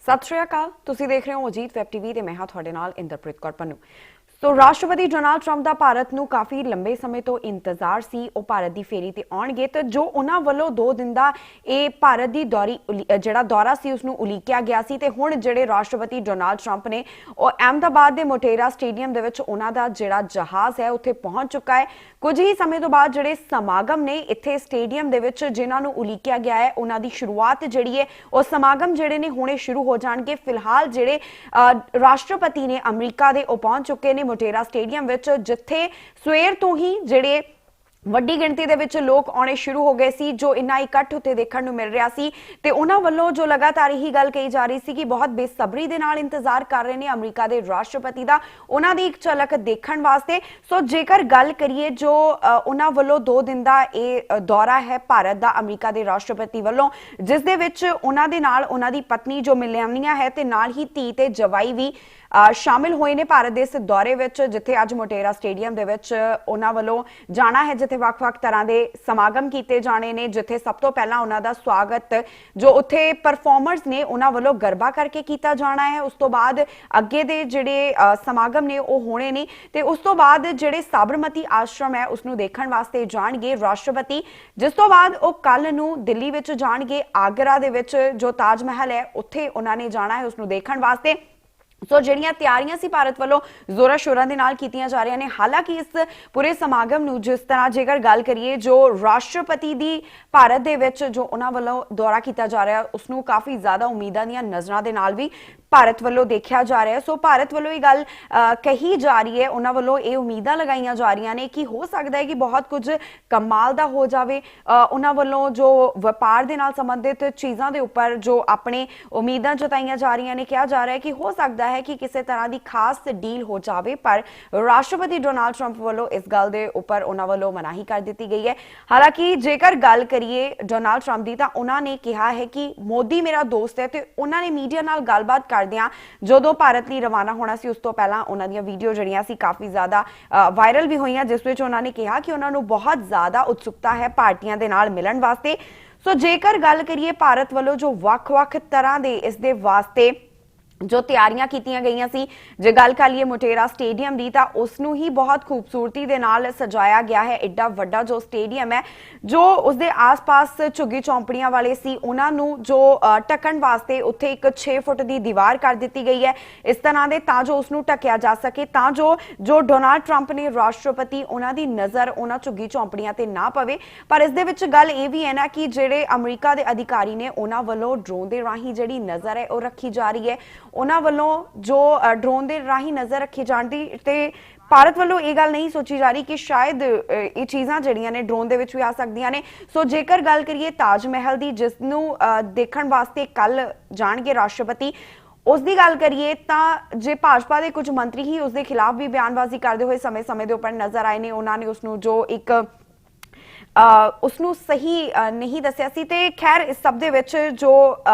सत श्री अकाल, तुसीं देख रहे हो अजीत वैब टीवी ते मैं हां तुहाडे नाल इंद्रप्रीत कौर पन्नू। सो राष्ट्रपति डोनाल्ड ट्रंप का भारत नूं काफ़ी लंबे समय तो इंतजार सी ਉਹ ਭਾਰਤ ਦੀ ਫੇਰੀ ਤੇ ਆਉਣਗੇ ਤੇ ਜੋ ਉਹਨਾਂ ਵੱਲੋਂ 2 ਦਿਨ ਦਾ ਇਹ ਭਾਰਤ ਦੀ ਜਿਹੜਾ ਦੌਰਾ ਸੀ ਉਸ ਨੂੰ ਉਲੀਕਿਆ ਗਿਆ ਸੀ ਤੇ ਹੁਣ ਜਿਹੜੇ ਰਾਸ਼ਟਰਪਤੀ ਡੋਨਾਲਡ ਟਰੰਪ ਨੇ ਉਹ ਅਹਿਮਦਾਬਾਦ ਦੇ ਮੋਟੇਰਾ ਸਟੇਡੀਅਮ ਦੇ ਵਿੱਚ ਉਹਨਾਂ ਦਾ ਜਿਹੜਾ ਜਹਾਜ਼ ਹੈ ਉੱਥੇ ਪਹੁੰਚ ਚੁੱਕਾ ਹੈ। ਕੁਝ ਹੀ ਸਮੇਂ ਤੋਂ ਬਾਅਦ ਜਿਹੜੇ ਸਮਾਗਮ ਨੇ ਇੱਥੇ ਸਟੇਡੀਅਮ ਦੇ ਵਿੱਚ ਜਿਨ੍ਹਾਂ ਨੂੰ ਉਲੀਕਿਆ ਗਿਆ ਹੈ ਉਹਨਾਂ ਦੀ ਸ਼ੁਰੂਆਤ ਜਿਹੜੀ ਹੈ ਉਹ ਸਮਾਗਮ ਜਿਹੜੇ ਨੇ ਹੁਣੇ ਸ਼ੁਰੂ ਹੋ ਜਾਣਗੇ। ਫਿਲਹਾਲ ਜਿਹੜੇ ਰਾਸ਼ਟਰਪਤੀ ਨੇ ਅਮਰੀਕਾ ਦੇ ਉਹ ਪਹੁੰਚ ਚੁੱਕੇ ਨੇ मोटेरा स्टेडियम विच, जिथे सवेर तो ही जिहड़े ਵੱਡੀ ਗਿਣਤੀ ਦੇ ਵਿੱਚ ਲੋਕ ਆਉਣੇ ਸ਼ੁਰੂ ਹੋ ਗਏ ਸੀ ਜੋ ਇੰਨਾ ਇਕੱਠ ਉੱਤੇ ਦੇਖਣ ਨੂੰ ਮਿਲ ਰਿਹਾ ਸੀ ਤੇ ਉਹਨਾਂ ਵੱਲੋਂ ਜੋ ਲਗਾਤਾਰ ਇਹੀ ਗੱਲ ਕਹੀ ਜਾ ਰਹੀ ਸੀ ਕਿ ਬਹੁਤ ਬੇਸਬਰੀ ਦੇ ਨਾਲ ਇੰਤਜ਼ਾਰ ਕਰ ਰਹੇ ਨੇ ਅਮਰੀਕਾ ਦੇ ਰਾਸ਼ਟਰਪਤੀ ਦਾ ਉਹਨਾਂ ਦੀ ਇੱਕ ਝਲਕ ਦੇਖਣ ਵਾਸਤੇ। ਸੋ ਜੇਕਰ ਗੱਲ ਕਰੀਏ ਜੋ ਉਹਨਾਂ ਵੱਲੋਂ 2 ਦਿਨ ਦਾ ਇਹ ਦੌਰਾ ਹੈ ਭਾਰਤ ਦਾ ਅਮਰੀਕਾ ਦੇ ਰਾਸ਼ਟਰਪਤੀ ਵੱਲੋਂ, ਜਿਸ ਦੇ ਵਿੱਚ ਉਹਨਾਂ ਦੇ ਨਾਲ ਉਹਨਾਂ ਦੀ ਪਤਨੀ ਜੋ ਮਿਲਿਆਨੀਆ ਹੈ ਤੇ ਨਾਲ ਹੀ ਧੀ ਤੇ ਜਵਾਈ ਵੀ शामिल होए ने भारत दे इस दौरे विच, जिथे अज मोटेरा स्टेडियम दे विच उन्हां वल्लों जाना है जिथे वख-वख तरह के समागम कीते जाने ने। जिथे सब तो पहला उन्हां दा स्वागत जो उत्थे परफॉर्मर्स ने उन्हां वल्लों गरबा करके कीता जाना है। उस तो बाद अगे दे जिहड़े समागम ने वो होने ने ते उस तो बाद जिहड़े साबरमती आश्रम है उसनूं देखण वास्ते जाणगे राष्ट्रपति, जिस तो बाद वो कल नूं दिल्ली विच जाणगे। आगरा दे विच जो ताज महल है उत्थे उन्हां ने जाना है उसनूं देखण वास्ते। सो ਜਿਹੜੀਆਂ ਤਿਆਰੀਆਂ ਸੀ ਭਾਰਤ ਵੱਲੋਂ ਜ਼ੋਰਾਂ ਸ਼ੋਰਾਂ ਦੇ ਨਾਲ ਕੀਤੀਆਂ ਜਾ ਰਹੀਆਂ ਨੇ। ਹਾਲਾਂਕਿ ਇਸ ਪੂਰੇ ਸਮਾਗਮ ਨੂੰ ਜਿਸ ਤਰ੍ਹਾਂ ਜੇਕਰ ਗੱਲ ਕਰੀਏ ਜੋ ਰਾਸ਼ਟਰਪਤੀ ਦੀ ਭਾਰਤ ਦੇ ਵਿੱਚ ਜੋ ਉਹਨਾਂ ਵੱਲੋਂ ਦੌਰਾ ਕੀਤਾ ਜਾ ਰਿਹਾ ਉਸ ਨੂੰ ਕਾਫੀ ਜ਼ਿਆਦਾ ਉਮੀਦਾਂ ਦੀਆਂ ਨਜ਼ਰਾਂ ਦੇ ਨਾਲ ਵੀ ਭਾਰਤ ਵੱਲੋਂ ਦੇਖਿਆ ਜਾ ਰਿਹਾ। ਸੋ ਭਾਰਤ ਵੱਲੋਂ ਇਹ ਗੱਲ ਕਹੀ ਜਾ ਰਹੀ ਹੈ, ਉਹਨਾਂ ਵੱਲੋਂ ਇਹ ਉਮੀਦਾਂ ਲਗਾਈਆਂ ਜਾ ਰਹੀਆਂ ਨੇ ਕਿ ਹੋ ਸਕਦਾ ਹੈ ਕਿ ਬਹੁਤ ਕੁਝ ਕਮਾਲ ਦਾ ਹੋ ਜਾਵੇ। ਉਹਨਾਂ ਵੱਲੋਂ ਜੋ ਵਪਾਰ ਦੇ ਨਾਲ ਸੰਬੰਧਿਤ ਚੀਜ਼ਾਂ ਦੇ ਉੱਪਰ ਜੋ ਆਪਣੇ ਉਮੀਦਾਂ ਜਤਾਈਆਂ ਜਾ ਰਹੀਆਂ ਨੇ, ਕਿਹਾ ਜਾ ਰਿਹਾ ਹੈ ਕਿ ਹੋ ਸਕਦਾ ਹੈ ਕਿ ਕਿਸੇ ਤਰ੍ਹਾਂ ਦੀ ਖਾਸ ਡੀਲ ਹੋ ਜਾਵੇ, ਪਰ ਰਾਸ਼ਟਰਪਤੀ ਡੋਨਾਲਡ ਟਰੰਪ ਵੱਲੋਂ ਇਸ ਗੱਲ ਦੇ ਉੱਪਰ ਉਹਨਾਂ ਵੱਲੋਂ ਮਨਾਹੀ ਕਰ ਦਿੱਤੀ ਗਈ ਹੈ। ਹਾਲਾਂਕਿ ਜੇਕਰ ਗੱਲ ਕਰੀਏ ਡੋਨਾਲਡ ਟਰੰਪ ਦੀ ਤਾਂ ਉਹਨਾਂ ਨੇ ਕਿਹਾ ਹੈ ਕਿ ਮੋਦੀ ਮੇਰਾ ਦੋਸਤ ਹੈ ਤੇ ਉਹਨਾਂ ਨੇ ਮੀਡੀਆ ਨਾਲ ਗੱਲਬਾਤ ਕਰਦਿਆਂ ਜਦੋਂ ਭਾਰਤ ਲਈ ਰਵਾਨਾ ਹੋਣਾ ਸੀ ਉਸ ਤੋਂ ਪਹਿਲਾਂ ਉਹਨਾਂ ਦੀਆਂ ਵੀਡੀਓ ਜਿਹੜੀਆਂ ਸੀ ਕਾਫੀ ਜ਼ਿਆਦਾ ਵਾਇਰਲ ਵੀ ਹੋਈਆਂ, ਜਿਸ ਵਿੱਚ ਉਹਨਾਂ ਨੇ ਕਿਹਾ ਕਿ ਉਹਨਾਂ ਨੂੰ ਬਹੁਤ ਜ਼ਿਆਦਾ ਉਤਸੁਕਤਾ ਹੈ ਭਾਰਤੀਆਂ ਦੇ ਨਾਲ ਮਿਲਣ ਵਾਸਤੇ। ਸੋ ਜੇਕਰ ਗੱਲ ਕਰੀਏ ਭਾਰਤ ਵੱਲੋਂ ਜੋ ਵੱਖ-ਵੱਖ ਤਰ੍ਹਾਂ ਦੇ ਇਸ ਦੇ ਵਾਸਤੇ जो ਤਿਆਰੀਆਂ ਕੀਤੀਆਂ ਗਈਆਂ ਸੀ, ਜੇ ਗੱਲ ਕਰ ਲਈਏ ਮੋਟੇਰਾ ਸਟੇਡੀਅਮ ਦੀ ਤਾਂ ਉਸ ਨੂੰ ਹੀ ਬਹੁਤ ਖੂਬਸੂਰਤੀ ਦੇ ਨਾਲ ਸਜਾਇਆ ਗਿਆ ਹੈ। ਐਡਾ ਵੱਡਾ ਜੋ ਸਟੇਡੀਅਮ ਹੈ ਜੋ ਉਸ ਦੇ ਆਸ-ਪਾਸ ਝੁੱਗੀ ਚੌਂਪੜੀਆਂ ਵਾਲੇ ਸੀ ਉਹਨਾਂ ਨੂੰ ਜੋ ਢੱਕਣ ਵਾਸਤੇ ਉੱਥੇ ਇੱਕ 6 ਫੁੱਟ ਦੀ ਦੀਵਾਰ ਕਰ ਦਿੱਤੀ ਗਈ ਹੈ ਇਸ ਤਰ੍ਹਾਂ ਦੇ, ਤਾਂ ਜੋ ਉਸ ਨੂੰ ਢੱਕਿਆ ਜਾ ਸਕੇ, ਤਾਂ ਜੋ ਡੋਨਾਲਡ ਟਰੰਪ ਨੇ ਰਾਸ਼ਟਰਪਤੀ ਉਹਨਾਂ ਦੀ ਨਜ਼ਰ ਉਹਨਾਂ ਝੁੱਗੀ ਚੌਂਪੜੀਆਂ ਤੇ ਨਾ ਪਵੇ। ਪਰ ਇਸ ਦੇ ਵਿੱਚ ਗੱਲ ਇਹ ਵੀ ਹੈ ਨਾ ਕਿ ਜਿਹੜੇ ਅਮਰੀਕਾ ਦੇ ਅਧਿਕਾਰੀ ਨੇ ਉਹਨਾਂ ਵੱਲੋਂ ਡਰੋਨ ਦੇ ਰਾਹੀਂ ਜਿਹੜੀ ਨਜ਼ਰ ਹੈ ਉਹ ਰੱਖੀ ਜਾ ਰਹੀ ਹੈ। ਉਹਨਾਂ ਵੱਲੋਂ ਜੋ ਡਰੋਨ ਦੇ ਰਾਹੀਂ ਨਜ਼ਰ ਰੱਖੀ ਜਾਣ ਦੀ ਤੇ ਭਾਰਤ ਵੱਲੋਂ ਇਹ ਗੱਲ ਨਹੀਂ ਸੋਚੀ ਜਾ ਰਹੀ ਕਿ ਸ਼ਾਇਦ ਇਹ ਚੀਜ਼ਾਂ ਜਿਹੜੀਆਂ ਨੇ ਡਰੋਨ ਦੇ ਵਿੱਚ ਵੀ ਆ ਸਕਦੀਆਂ ਨੇ। ਸੋ ਜੇਕਰ ਗੱਲ ਕਰੀਏ ਤਾਜ ਮਹਿਲ ਦੀ, ਜਿਸ ਨੂੰ ਦੇਖਣ ਵਾਸਤੇ ਕੱਲ ਜਾਣਗੇ ਰਾਸ਼ਟਰਪਤੀ, ਉਸ ਦੀ ਗੱਲ ਕਰੀਏ ਤਾਂ ਜੇ ਭਾਜਪਾ ਦੇ ਕੁਝ ਮੰਤਰੀ ਹੀ ਉਸ ਦੇ ਖਿਲਾਫ ਵੀ ਬਿਆਨਬਾਜ਼ੀ ਕਰਦੇ ਹੋਏ ਸਮੇਂ-ਸਮੇਂ ਦੇ ਉੱਪਰ ਨਜ਼ਰ ਆਏ ਨੇ। ਉਹਨਾਂ ਨੇ ਉਸ ਨੂੰ ਜੋ ਇੱਕ ਉਸਨੂੰ ਸਹੀ ਨਹੀਂ ਦੱਸਿਆ ਸੀ ਤੇ ਖੈਰ ਇਸ ਸਭ ਦੇ ਵਿੱਚ ਜੋ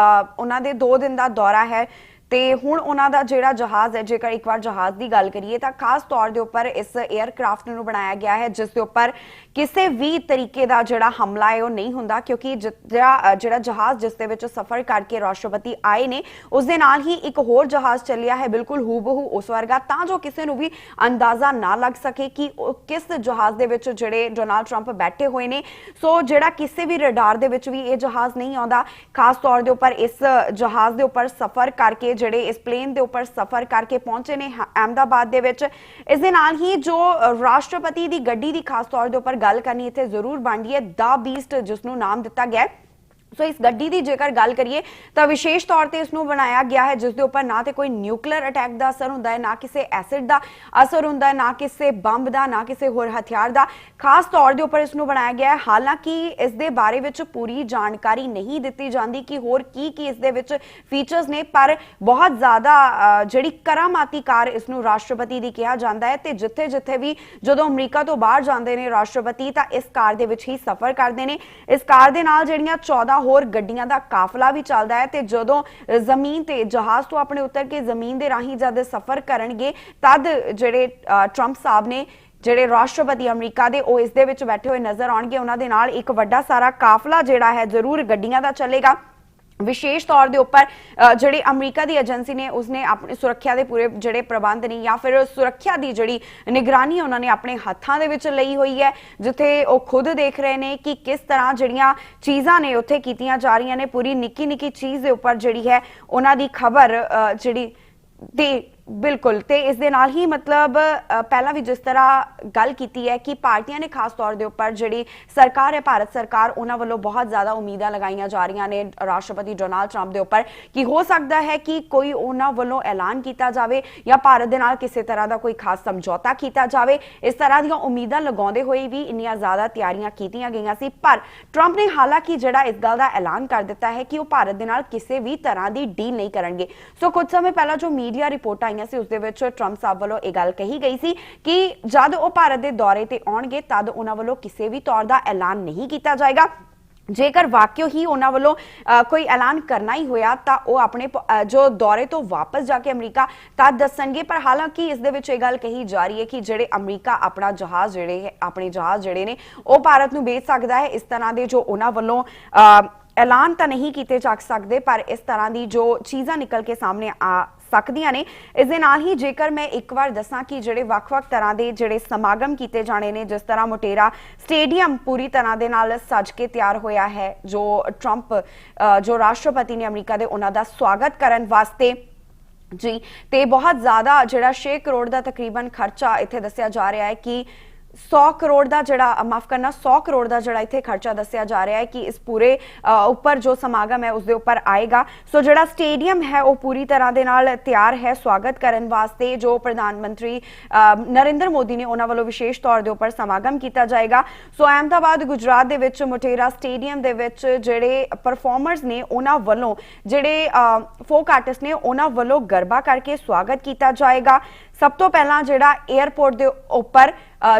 ਉਹਨਾਂ ਦੇ 2 ਦਿਨ ਦਾ ਦੌਰਾ ਹੈ ਤੇ ਹੁਣ ਉਹਨਾਂ ਦਾ ਜਿਹੜਾ ਜਹਾਜ਼ ਹੈ, ਜੇਕਰ ਇੱਕ ਵਾਰ ਜਹਾਜ਼ ਦੀ ਗੱਲ ਕਰੀਏ ਤਾਂ ਖਾਸ ਤੌਰ ਦੇ ਉੱਪਰ ਇਸ 에ਅਰਕ੍ਰਾਫਟ ਨੂੰ ਬਣਾਇਆ ਗਿਆ ਹੈ ਜਿਸ ਦੇ ਉੱਪਰ ਕਿਸੇ ਵੀ ਤਰੀਕੇ ਦਾ ਜਿਹੜਾ ਹਮਲਾ ਹੈ ਉਹ ਨਹੀਂ ਹੁੰਦਾ, ਕਿਉਂਕਿ ਜਿਹੜਾ ਜਹਾਜ਼ ਜਿਸ ਦੇ ਵਿੱਚ ਸਫ਼ਰ ਕਰਕੇ ਰਾਸ਼ਟਰਪਤੀ ਆਏ ਨੇ ਉਸ ਦੇ ਨਾਲ ਹੀ ਇੱਕ ਹੋਰ ਜਹਾਜ਼ ਚੱਲਿਆ ਹੈ ਬਿਲਕੁਲ ਹੂਬਹੂ ਉਸ ਵਰਗਾ, ਤਾਂ ਜੋ ਕਿਸੇ ਨੂੰ ਵੀ ਅੰਦਾਜ਼ਾ ਨਾ ਲੱਗ ਸਕੇ ਕਿ ਕਿਸ ਜਹਾਜ਼ ਦੇ ਵਿੱਚ ਜਿਹੜੇ ਡੋਨਾਲਡ ਟਰੰਪ ਬੈਠੇ ਹੋਏ ਨੇ। ਸੋ ਜਿਹੜਾ ਕਿਸੇ ਵੀ ਰਡਾਰ ਦੇ ਵਿੱਚ ਵੀ ਇਹ ਜਹਾਜ਼ ਨਹੀਂ ਆਉਂਦਾ। ਖਾਸ ਤੌਰ ਦੇ ਉੱਪਰ ਇਸ ਜਹਾਜ਼ ਦੇ ਉੱਪਰ ਸਫ਼ਰ ਕਰਕੇ ਜਿਹੜੇ ਇਸ ਪਲੇਨ ਦੇ ਉੱਪਰ ਸਫ਼ਰ ਕਰਕੇ ਪਹੁੰਚੇ ਨੇ ਅਹਿਮਦਾਬਾਦ ਦੇ ਵਿੱਚ। ਇਸ ਦੇ ਨਾਲ ਹੀ ਜੋ ਰਾਸ਼ਟਰਪਤੀ ਦੀ ਗੱਡੀ ਦੀ ਖਾਸ ਤੌਰ ਦੇ ਉੱਪਰ ਗੱਲ ਕਰਨੀ ਇੱਥੇ ਜ਼ਰੂਰ ਬਣਦੀ ਹੈ, ਦਾ ਬੀਸਟ ਜਿਸ ਨੂੰ ਨਾਮ ਦਿੱਤਾ ਗਿਆ। ਸੋ ਇਸ ਗੱਡੀ ਦੀ ਜੇਕਰ ਗੱਲ ਕਰੀਏ ਤਾਂ ਵਿਸ਼ੇਸ਼ ਤੌਰ ਤੇ ਇਸ ਨੂੰ ਬਣਾਇਆ ਗਿਆ ਹੈ ਜਿਸ ਦੇ ਉੱਪਰ ਨਾ ਤੇ ਕੋਈ ਨਿਊਕਲੀਅਰ ਅਟੈਕ ਦਾ ਅਸਰ ਹੁੰਦਾ ਹੈ, ਨਾ ਕਿਸੇ ਐਸਿਡ ਦਾ ਅਸਰ ਹੁੰਦਾ ਹੈ, ਨਾ ਕਿਸੇ ਬੰਬ ਦਾ, ਨਾ ਕਿਸੇ ਹੋਰ ਹਥਿਆਰ ਦਾ। ਖਾਸ ਤੌਰ ਦੇ ਉੱਪਰ ਇਸ ਨੂੰ ਬਣਾਇਆ ਗਿਆ ਹੈ। ਹਾਲਾਂਕਿ ਇਸ ਦੇ ਬਾਰੇ ਵਿੱਚ ਪੂਰੀ ਜਾਣਕਾਰੀ ਨਹੀਂ ਦਿੱਤੀ ਜਾਂਦੀ ਕਿ ਹੋਰ ਕੀ ਇਸ ਦੇ ਵਿੱਚ ਫੀਚਰਸ ਨੇ, ਪਰ ਬਹੁਤ ਜ਼ਿਆਦਾ ਜਿਹੜੀ ਕਰਾਮਾਤੀ ਕਾਰ ਇਸ ਨੂੰ ਰਾਸ਼ਟਰਪਤੀ ਦੀ ਕਿਹਾ ਜਾਂਦਾ ਹੈ ਤੇ ਜਿੱਥੇ ਵੀ ਜਦੋਂ ਅਮਰੀਕਾ ਤੋਂ ਬਾਹਰ ਜਾਂਦੇ ਨੇ ਰਾਸ਼ਟਰਪਤੀ ਤਾਂ ਇਸ ਕਾਰ ਦੇ ਵਿੱਚ ਹੀ ਸਫ਼ਰ ਕਰਦੇ ਨੇ। ਇਸ ਕਾਰ ਦੇ ਨਾਲ ਜਿਹੜੀਆਂ 14 ਹੋਰ ਗੱਡੀਆਂ ਦਾ ਕਾਫਲਾ ਵੀ ਚੱਲਦਾ ਹੈ ਤੇ ਜਦੋਂ ਜ਼ਮੀਨ ਤੇ ਜਹਾਜ਼ ਤੋਂ ਆਪਣੇ ਉਤਰ ਕੇ ਜ਼ਮੀਨ ਦੇ ਰਾਹੀਂ ਜਦ ਸਫ਼ਰ ਕਰਨਗੇ ਤਦ ਜਿਹੜੇ ਟਰੰਪ ਸਾਹਿਬ ਨੇ ਜਿਹੜੇ ਰਾਸ਼ਟਰਪਤੀ ਅਮਰੀਕਾ ਦੇ ਉਹ ਇਸ ਦੇ ਵਿੱਚ ਬੈਠੇ ਹੋਏ ਨਜ਼ਰ ਆਉਣਗੇ। ਉਹਨਾਂ ਦੇ ਨਾਲ ਇੱਕ ਵੱਡਾ ਸਾਰਾ ਕਾਫਲਾ ਜਿਹੜਾ ਹੈ ਜ਼ਰੂਰ ਗੱਡੀਆਂ ਦਾ ਚੱਲੇਗਾ। ਵਿਸ਼ੇਸ਼ ਤੌਰ ਦੇ ਉੱਪਰ ਜਿਹੜੀ ਅਮਰੀਕਾ ਦੀ ਏਜੰਸੀ ਨੇ ਉਸਨੇ ਆਪਣੀ ਸੁਰੱਖਿਆ ਦੇ ਪੂਰੇ ਜਿਹੜੇ ਪ੍ਰਬੰਧ ਨੇ ਜਾਂ ਫਿਰ ਸੁਰੱਖਿਆ ਦੀ ਜਿਹੜੀ ਨਿਗਰਾਨੀ ਉਹਨਾਂ ਨੇ ਆਪਣੇ ਹੱਥਾਂ ਦੇ ਵਿੱਚ ਲਈ ਹੋਈ ਹੈ, ਜਿੱਥੇ ਉਹ ਖੁਦ ਦੇਖ ਰਹੇ ਨੇ ਕਿ ਕਿਸ ਤਰ੍ਹਾਂ ਜਿਹੜੀਆਂ ਚੀਜ਼ਾਂ ਨੇ ਉੱਥੇ ਕੀਤੀਆਂ ਜਾ ਰਹੀਆਂ ਨੇ। ਪੂਰੀ ਨਿੱਕੀ ਨਿੱਕੀ ਚੀਜ਼ ਦੇ ਉੱਪਰ ਜਿਹੜੀ ਹੈ ਉਹਨਾਂ ਦੀ ਖਬਰ ਜਿਹੜੀ ਤੇ ਬਿਲਕੁਲ ਤੇ ਇਸ ਦੇ ਨਾਲ ਹੀ ਮਤਲਬ ਪਹਿਲਾਂ ਵੀ ਜਿਸ ਤਰ੍ਹਾਂ ਗੱਲ ਕੀਤੀ ਹੈ ਕਿ ਪਾਰਟੀਆਂ ਨੇ ਖਾਸ ਤੌਰ ਦੇ ਉੱਪਰ ਜਿਹੜੀ ਸਰਕਾਰ ਹੈ ਭਾਰਤ ਸਰਕਾਰ ਉਹਨਾਂ ਵੱਲੋਂ ਬਹੁਤ ਜ਼ਿਆਦਾ ਉਮੀਦਾਂ ਲਗਾਈਆਂ ਜਾ ਰਹੀਆਂ ਨੇ ਰਾਸ਼ਟਰਪਤੀ ਡੋਨਾਲਡ ਟਰੰਪ ਦੇ ਉੱਪਰ ਕਿ ਹੋ ਸਕਦਾ ਹੈ ਕਿ ਕੋਈ ਉਹਨਾਂ ਵੱਲੋਂ ਐਲਾਨ ਕੀਤਾ ਜਾਵੇ ਜਾਂ ਭਾਰਤ ਦੇ ਨਾਲ ਕਿਸੇ ਤਰ੍ਹਾਂ ਦਾ ਕੋਈ ਖਾਸ ਸਮਝੌਤਾ ਕੀਤਾ ਜਾਵੇ। ਇਸ ਤਰ੍ਹਾਂ ਦੀਆਂ ਉਮੀਦਾਂ ਲਗਾਉਂਦੇ ਹੋਏ ਵੀ ਇੰਨੀਆਂ ਜ਼ਿਆਦਾ ਤਿਆਰੀਆਂ ਕੀਤੀਆਂ ਗਈਆਂ ਸੀ, ਪਰ ਟਰੰਪ ਨੇ ਹਾਲਾਂਕਿ ਜਿਹੜਾ ਇਸ ਗੱਲ ਦਾ ਐਲਾਨ ਕਰ ਦਿੱਤਾ ਹੈ ਕਿ ਉਹ ਭਾਰਤ ਦੇ ਨਾਲ ਕਿਸੇ ਵੀ ਤਰ੍ਹਾਂ ਦੀ ਡੀਲ ਨਹੀਂ ਕਰਨਗੇ। ਸੋ ਕੁਝ ਸਮੇਂ ਪਹਿਲਾਂ ਜੋ ਮੀਡੀਆ ਰਿਪੋਰਟਾਂ ਆਈਆਂ ਸੀ ਉਸ ਦੇ ਵਿੱਚ ਟਰੰਪ ਸਾਹਿਬ ਵੱਲੋਂ ਇਹ ਗੱਲ ਕਹੀ ਗਈ ਸੀ ਕਿ ਜਦ ਉਹ ਭਾਰਤ ਦੇ ਦੌਰੇ ਤੇ ਆਉਣਗੇ ਤਦ ਉਹਨਾਂ ਵੱਲੋਂ ਕਿਸੇ ਵੀ ਤੌਰ ਦਾ ਐਲਾਨ ਨਹੀਂ ਕੀਤਾ ਜਾਏਗਾ। ਜੇਕਰ ਵਾਕਿਓ ਹੀ ਉਹਨਾਂ ਵੱਲੋਂ ਕੋਈ ਐਲਾਨ ਕਰਨਾ ਹੀ ਹੋਇਆ ਤਾਂ ਉਹ ਆਪਣੇ ਜੋ ਦੌਰੇ ਤੋਂ ਵਾਪਸ ਜਾ ਕੇ ਅਮਰੀਕਾ ਤਦ ਦੱਸਣਗੇ। ਪਰ ਹਾਲਾਂਕਿ ਇਸ ਦੇ ਵਿੱਚ ਇਹ ਗੱਲ ਕਹੀ ਜਾ ਰਹੀ ਹੈ ਕਿ ਜਿਹੜੇ ਅਮਰੀਕਾ ਆਪਣੇ ਜਹਾਜ਼ ਜਿਹੜੇ ਨੇ ਉਹ ਭਾਰਤ ਨੂੰ ਭੇਜ ਸਕਦਾ ਹੈ। ਇਸ ਤਰ੍ਹਾਂ ਦੇ ਜੋ ਉਹਨਾਂ ਵੱਲੋਂ ਐਲਾਨ ਤਾਂ ਨਹੀਂ ਕੀਤੇ ਜਾ ਸਕਦੇ, ਪਰ ਇਸ ਤਰ੍ਹਾਂ ਦੀ ਜੋ ਚੀਜ਼ਾਂ ਨਿਕਲ ਕੇ ਸਾਹਮਣੇ ਆ ਸਕਦੀਆਂ ਨੇ। ਇਸ ਦੇ ਨਾਲ ਹੀ ਜੇਕਰ ਮੈਂ ਇੱਕ ਵਾਰ ਦੱਸਾਂ ਕਿ ਜਿਹੜੇ ਵੱਖ-ਵੱਖ ਤਰ੍ਹਾਂ ਦੇ ਜਿਹੜੇ ਸਮਾਗਮ ਕੀਤੇ ਜਾਣੇ ਨੇ, ਜਿਸ ਤਰ੍ਹਾਂ ਮੋਟੇਰਾ ਸਟੇਡੀਅਮ ਪੂਰੀ ਤਰ੍ਹਾਂ ਦੇ ਨਾਲ ਸਜ ਕੇ ਤਿਆਰ ਹੋਇਆ ਹੈ, ਜੋ ਟਰੰਪ ਜੋ ਰਾਸ਼ਟਰਪਤੀ ਨੇ ਅਮਰੀਕਾ ਦੇ ਉਹਨਾਂ ਦਾ ਸਵਾਗਤ ਕਰਨ ਵਾਸਤੇ ਜੀ, ਤੇ ਬਹੁਤ ਜ਼ਿਆਦਾ ਜਿਹੜਾ 6 ਕਰੋੜ ਦਾ ਤਕਰੀਬਨ ਖਰਚਾ ਇੱਥੇ ਦੱਸਿਆ ਜਾ ਰਿਹਾ ਹੈ ਕਿ 100 ਕਰੋੜ ਦਾ ਜਿਹੜਾ ਮਾਫ ਕਰਨਾ 100 ਕਰੋੜ ਦਾ ਜਿਹੜਾ ਇੱਥੇ ਖਰਚਾ ਦੱਸਿਆ ਜਾ ਰਿਹਾ ਹੈ ਕਿ ਇਸ ਪੂਰੇ ਉੱਪਰ ਜੋ ਸਮਾਗਮ ਹੈ ਉਸ ਦੇ ਉੱਪਰ ਆਏਗਾ। ਸੋ ਜਿਹੜਾ ਸਟੇਡੀਅਮ ਹੈ ਉਹ ਪੂਰੀ ਤਰ੍ਹਾਂ ਦੇ ਨਾਲ ਤਿਆਰ ਹੈ ਸਵਾਗਤ ਕਰਨ ਵਾਸਤੇ। ਜੋ ਪ੍ਰਧਾਨ ਮੰਤਰੀ ਨਰਿੰਦਰ ਮੋਦੀ ਨੇ ਉਹਨਾਂ ਵੱਲੋਂ ਵਿਸ਼ੇਸ਼ ਤੌਰ ਦੇ ਉੱਪਰ ਸਮਾਗਮ ਕੀਤਾ ਜਾਏਗਾ। ਸੋ ਅਹਿਮਦਾਬਾਦ ਗੁਜਰਾਤ ਦੇ ਵਿੱਚ ਮੋਟੇਰਾ ਸਟੇਡੀਅਮ ਦੇ ਵਿੱਚ ਜਿਹੜੇ ਪਰਫਾਰਮਰਸ ਨੇ ਉਹਨਾਂ ਵੱਲੋਂ ਜਿਹੜੇ ਫੋਕ ਆਰਟਿਸਟ ਨੇ ਉਹਨਾਂ ਵੱਲੋਂ ਗਰਬਾ ਕਰਕੇ ਸਵਾਗਤ ਕੀਤਾ ਜਾਏਗਾ। ਸਭ ਤੋਂ ਪਹਿਲਾਂ ਜਿਹੜਾ 에ਅਰਪੋਰਟ ਦੇ ਉੱਪਰ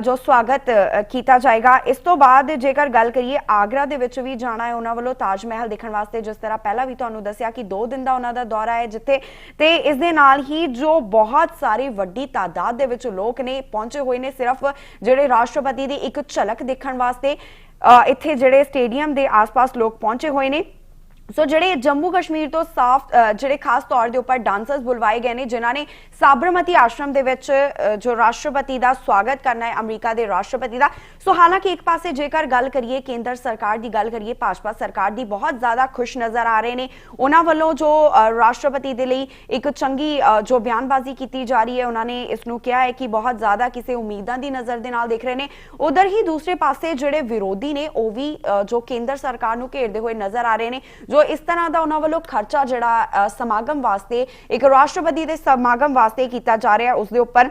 ਜੋ ਸਵਾਗਤ ਕੀਤਾ ਜਾਏਗਾ। ਇਸ ਤੋਂ ਬਾਅਦ ਜੇਕਰ ਗੱਲ ਕਰੀਏ ਆਗਰਾ ਦੇ ਵਿੱਚ ਵੀ ਜਾਣਾ ਹੈ ਉਹਨਾਂ ਵੱਲੋਂ ਤਾਜ ਮਹਿਲ ਦੇਖਣ ਵਾਸਤੇ, ਜਿਸ ਤਰ੍ਹਾਂ ਪਹਿਲਾਂ ਵੀ ਤੁਹਾਨੂੰ ਦੱਸਿਆ ਕਿ 2 ਦਿਨ ਦਾ ਉਹਨਾਂ ਦਾ ਦੌਰਾ ਹੈ ਜਿੱਥੇ, ਤੇ ਇਸ ਦੇ ਨਾਲ ਹੀ ਜੋ ਬਹੁਤ ਸਾਰੀ ਵੱਡੀ ਤਾਦਾਦ ਦੇ ਵਿੱਚ ਲੋਕ ਨੇ ਪਹੁੰਚੇ ਹੋਏ ਨੇ ਸਿਰਫ ਜਿਹੜੇ ਰਾਸ਼ਟਰਪਤੀ ਦੀ ਇੱਕ ਝਲਕ ਦੇਖਣ ਵਾਸਤੇ। ਇੱਥੇ ਜਿਹੜੇ ਸਟੇਡੀਅਮ ਦੇ ਆਸ-ਪਾਸ ਲੋਕ ਪਹੁੰਚੇ ਹੋਏ ਨੇ। ਸੋ ਜਿਹੜੇ ਜੰਮੂ ਕਸ਼ਮੀਰ ਤੋਂ ਜਿਹੜੇ ਖਾਸ ਤੌਰ ਦੇ ਉੱਪਰ ਡਾਂਸਰਸ ਬੁਲਵਾਏ ਗਏ ਨੇ ਜਿਨ੍ਹਾਂ ਨੇ ਸਾਬਰਮਤੀ ਆਸ਼ਰਮ ਦੇ ਵਿੱਚ ਜੋ ਰਾਸ਼ਟਰਪਤੀ ਦਾ ਸਵਾਗਤ ਕਰਨਾ ਹੈ ਅਮਰੀਕਾ ਦੇ ਰਾਸ਼ਟਰਪਤੀ ਦਾ। ਸੋ ਹਾਲਾਂਕਿ ਇੱਕ ਪਾਸੇ ਜੇਕਰ ਗੱਲ ਕਰੀਏ ਕੇਂਦਰ ਸਰਕਾਰ ਦੀ ਗੱਲ ਕਰੀਏ, ਭਾਜਪਾ ਸਰਕਾਰ ਦੀ ਬਹੁਤ ਜ਼ਿਆਦਾ ਖੁਸ਼ ਨਜ਼ਰ ਆ ਰਹੇ ਨੇ। ਉਹਨਾਂ ਵੱਲੋਂ ਜੋ ਰਾਸ਼ਟਰਪਤੀ ਦੇ ਲਈ ਇੱਕ ਚੰਗੀ ਜੋ ਬਿਆਨਬਾਜ਼ੀ ਕੀਤੀ ਜਾ ਰਹੀ ਹੈ, ਉਹਨਾਂ ਨੇ ਇਸ ਨੂੰ ਕਿਹਾ ਹੈ ਕਿ ਬਹੁਤ ਜ਼ਿਆਦਾ ਕਿਸੇ ਉਮੀਦਾਂ ਦੀ ਨਜ਼ਰ ਦੇ ਨਾਲ ਦੇਖ ਰਹੇ ਨੇ। ਉਧਰ ਹੀ ਦੂਸਰੇ ਪਾਸੇ ਜਿਹੜੇ ਵਿਰੋਧੀ ਨੇ ਉਹ ਵੀ ਜੋ ਕੇਂਦਰ ਸਰਕਾਰ ਨੂੰ ਘੇਰਦੇ ਹੋਏ ਨਜ਼ਰ ਆ ਰਹੇ ਨੇ। ਜੋ ਇਸ ਤਰ੍ਹਾਂ ਦਾ ਉਹਨਾਂ ਵੱਲੋਂ ਖਰਚਾ ਜਿਹੜਾ ਸਮਾਗਮ ਵਾਸਤੇ ਇੱਕ ਰਾਸ਼ਟਰਪਤੀ ਦੇ ਸਮਾਗਮ ਵਾਸਤੇ ਕੀਤਾ ਜਾ ਰਿਹਾ ਉਸ ਦੇ ਉੱਪਰ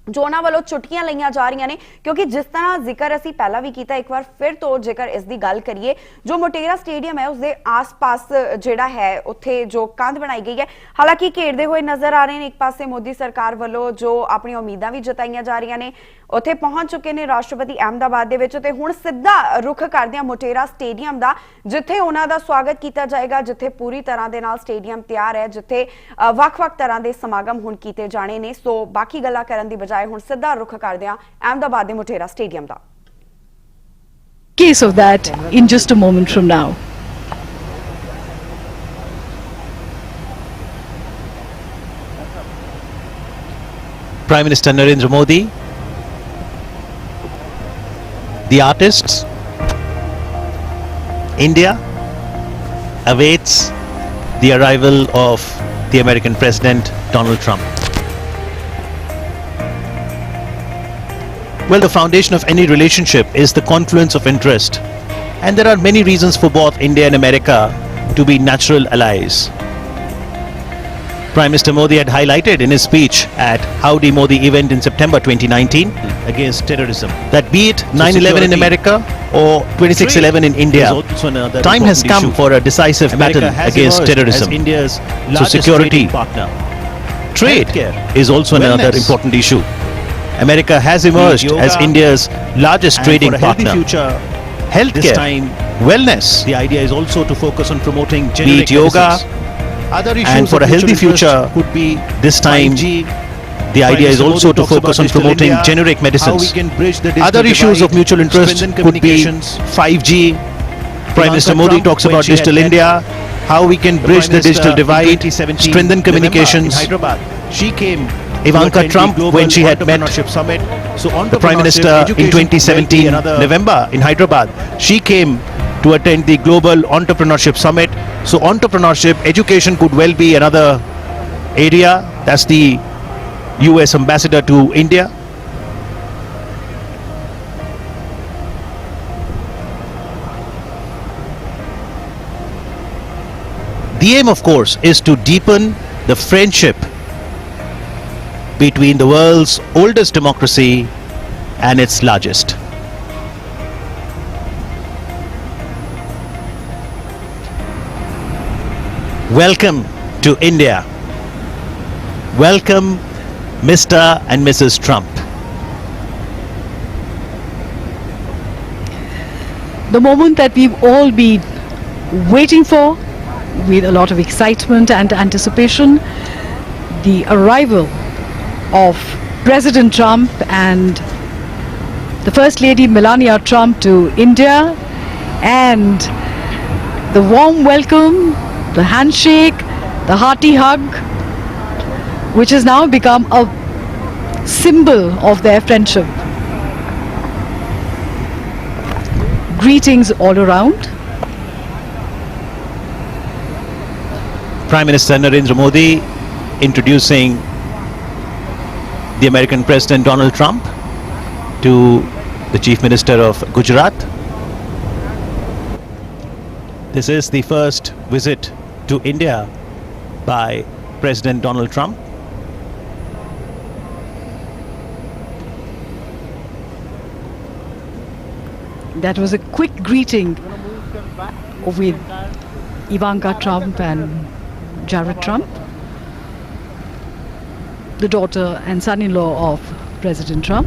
ਜੋ ਉਹਨਾਂ ਵੱਲੋਂ ਛੁੱਟੀਆਂ ਲਈਆਂ ਜਾ ਰਹੀਆਂ ਨੇ, ਕਿਉਂਕਿ ਜਿਸ ਤਰ੍ਹਾਂ ਜ਼ਿਕਰ ਅਸੀਂ ਪਹਿਲਾਂ ਵੀ ਕੀਤਾ, ਇੱਕ ਵਾਰ ਫਿਰ ਤੋਂ ਜੇਕਰ ਇਸ ਦੀ ਗੱਲ ਕਰੀਏ, ਜੋ ਮੋਟੇਰਾ ਸਟੇਡੀਅਮ ਹੈ ਉਸਦੇ ਆਸ-ਪਾਸ ਜਿਹੜਾ ਹੈ ਉੱਥੇ ਜੋ ਕੰਧ ਬਣਾਈ ਗਈ ਹੈ ਹਾਲਾਂਕਿ ਘੇਰਦੇ ਹੋਏ ਨਜ਼ਰ ਆ ਰਹੇ ਨੇ। ਇੱਕ ਪਾਸੇ ਮੋਦੀ ਸਰਕਾਰ ਵੱਲੋਂ ਜੋ ਆਪਣੀਆਂ ਉਮੀਦਾਂ ਵੀ ਜਤਾਈਆਂ ਜਾ ਰਹੀਆਂ ਨੇ, ਉੱਥੇ ਪਹੁੰਚ ਚੁੱਕੇ ਨੇ ਰਾਸ਼ਟਰਪਤੀ ਅਹਿਮਦਾਬਾਦ ਦੇ ਵਿੱਚ, ਤੇ ਹੁਣ ਸਿੱਧਾ ਰੁਖ ਕਰਦੇ ਆ ਮੋਟੇਰਾ ਸਟੇਡੀਅਮ ਦਾ ਜਿੱਥੇ ਉਹਨਾਂ ਦਾ ਸਵਾਗਤ ਕੀਤਾ ਜਾਏਗਾ, ਜਿੱਥੇ ਪੂਰੀ ਤਰ੍ਹਾਂ ਦੇ ਨਾਲ ਸਟੇਡੀਅਮ ਤਿਆਰ ਹੈ, ਜਿੱਥੇ ਵੱਖ-ਵੱਖ ਤਰ੍ਹਾਂ ਦੇ ਸਮਾਗਮ ਹੁਣ ਕੀਤੇ ਜਾਣੇ ਨੇ। ਸੋ ਬਾਕੀ ਗੱਲਾਂ ਕਰਨ ਦੀ ਬਜਾਏ ਹੁਣ ਸਿੱਧਾ ਰੁਖ ਕਰਦੇ ਆ ਅਹਿਮਦਾਬਾਦ ਦੇ ਮੋਟੇਰਾ ਸਟੇਡੀਅਮ ਦਾ। Case of that in just a moment from now. Prime Minister Narendra Modi, the artists, India awaits the arrival of the American President Donald Trump. Well, the foundation of any relationship is the confluence of interest, and there are many reasons for both India and America to be natural allies. Prime Minister Modi had highlighted in his speech at Howdy Modi event in September 2019 against terrorism that be it 9/11 in America or 26/11 in India, time has come for a decisive battle against terrorism. So security, trade is also another important issue. America has emerged as India's largest trading partner. Healthcare, wellness, the idea is also to focus on promoting be it yoga, and for a healthy future could be this time the idea is also to focus on promoting generic medicines. Other issues of mutual interest could be 5G, Prime Minister Modi talks about Digital India, how we can bridge the digital divide, strengthen communications. She came, Ivanka Trump, when she had met the Prime Minister in 2017 November in Hyderabad. She came to attend the Global Entrepreneurship Summit. So entrepreneurship, education could well be another area. That's the US Ambassador to India. The aim, of course, is to deepen the friendship between the world's oldest democracy and its largest. Welcome to India. Welcome, Mr. and Mrs. Trump. The moment that we've all been waiting for with a lot of excitement and anticipation, the arrival of President Trump and the First Lady Melania Trump to India, and the warm welcome, the handshake, the hearty hug, which has now become a symbol of their friendship. Greetings all around. Prime Minister Narendra Modi introducing the American President Donald Trump to the Chief Minister of Gujarat. This is the first visit to India by President Donald Trump. That was a quick greeting with Ivanka Trump and Jared Trump, the daughter and son-in-law of President Trump.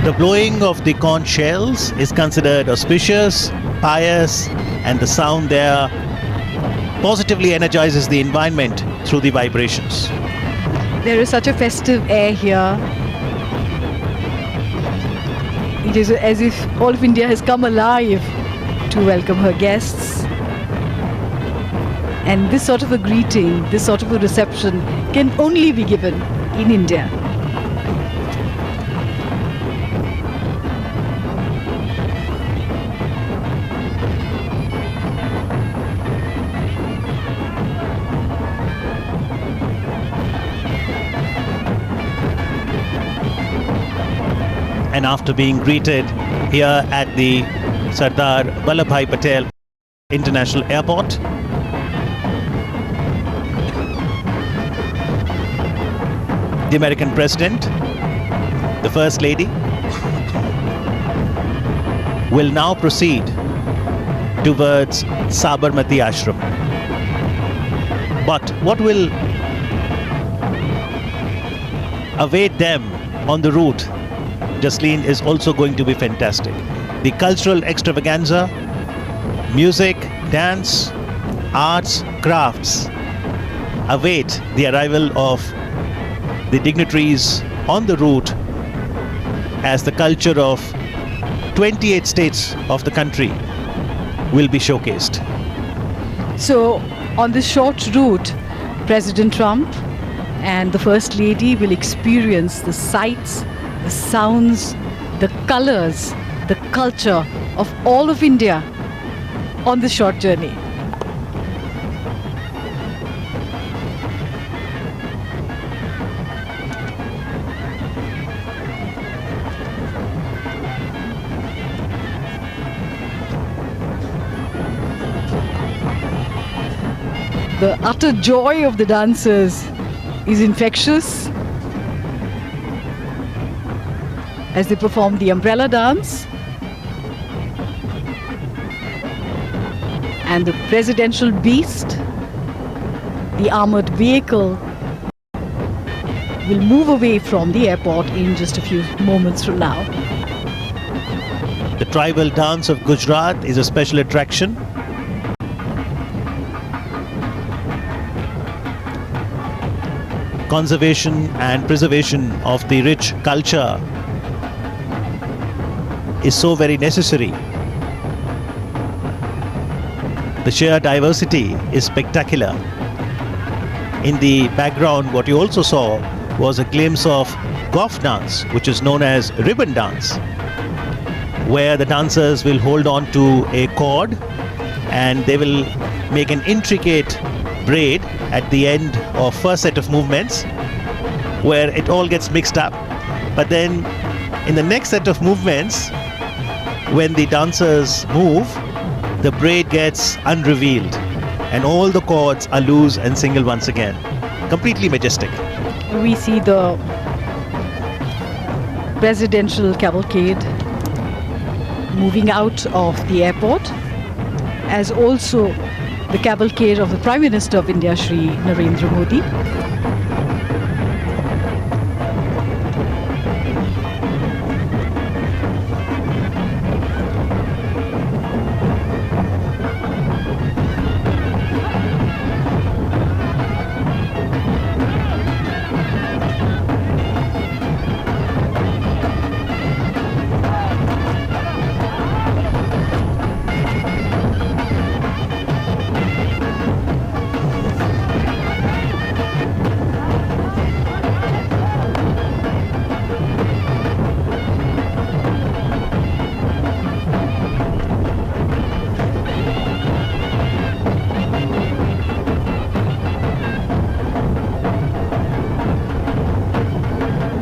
The blowing of the conch shells is considered auspicious, pious, and the sound there positively energizes the environment through the vibrations. There is such a festive air here. It is as if all of India has come alive to welcome her guests. And this sort of a greeting, this sort of a reception can only be given in India. And after being greeted here at the Sardar Vallabhbhai Patel International Airport, the American President, the First Lady, will now proceed towards Sabarmati Ashram. But what will await them on the route, Jasleen, is also going to be fantastic. The cultural extravaganza, music, dance, arts, crafts await the arrival of the dignitaries on the route as the culture of 28 states of the country will be showcased. So, on this short route, President Trump and the First Lady will experience the sights, the sounds, the colors, the culture of all of India on this short journey. The utter joy of the dancers is infectious as they perform the umbrella dance. And the presidential beast, the armored vehicle, will move away from the airport in just a few moments from now. The tribal dance of Gujarat is a special attraction. Conservation and preservation of the rich culture is so very necessary. The sheer diversity is spectacular. In the background, what you also saw was a glimpse of Goff dance, which is known as ribbon dance, where the dancers will hold on to a cord and they will make an intricate braid at the end of first set of movements where it all gets mixed up. But then in the next set of movements, when the dancers move, the braid gets unrevealed and all the cords are loose and single once again. Completely majestic. We see the presidential cavalcade moving out of the airport, as also the cavalcade of the Prime Minister of India, Shri Narendra Modi.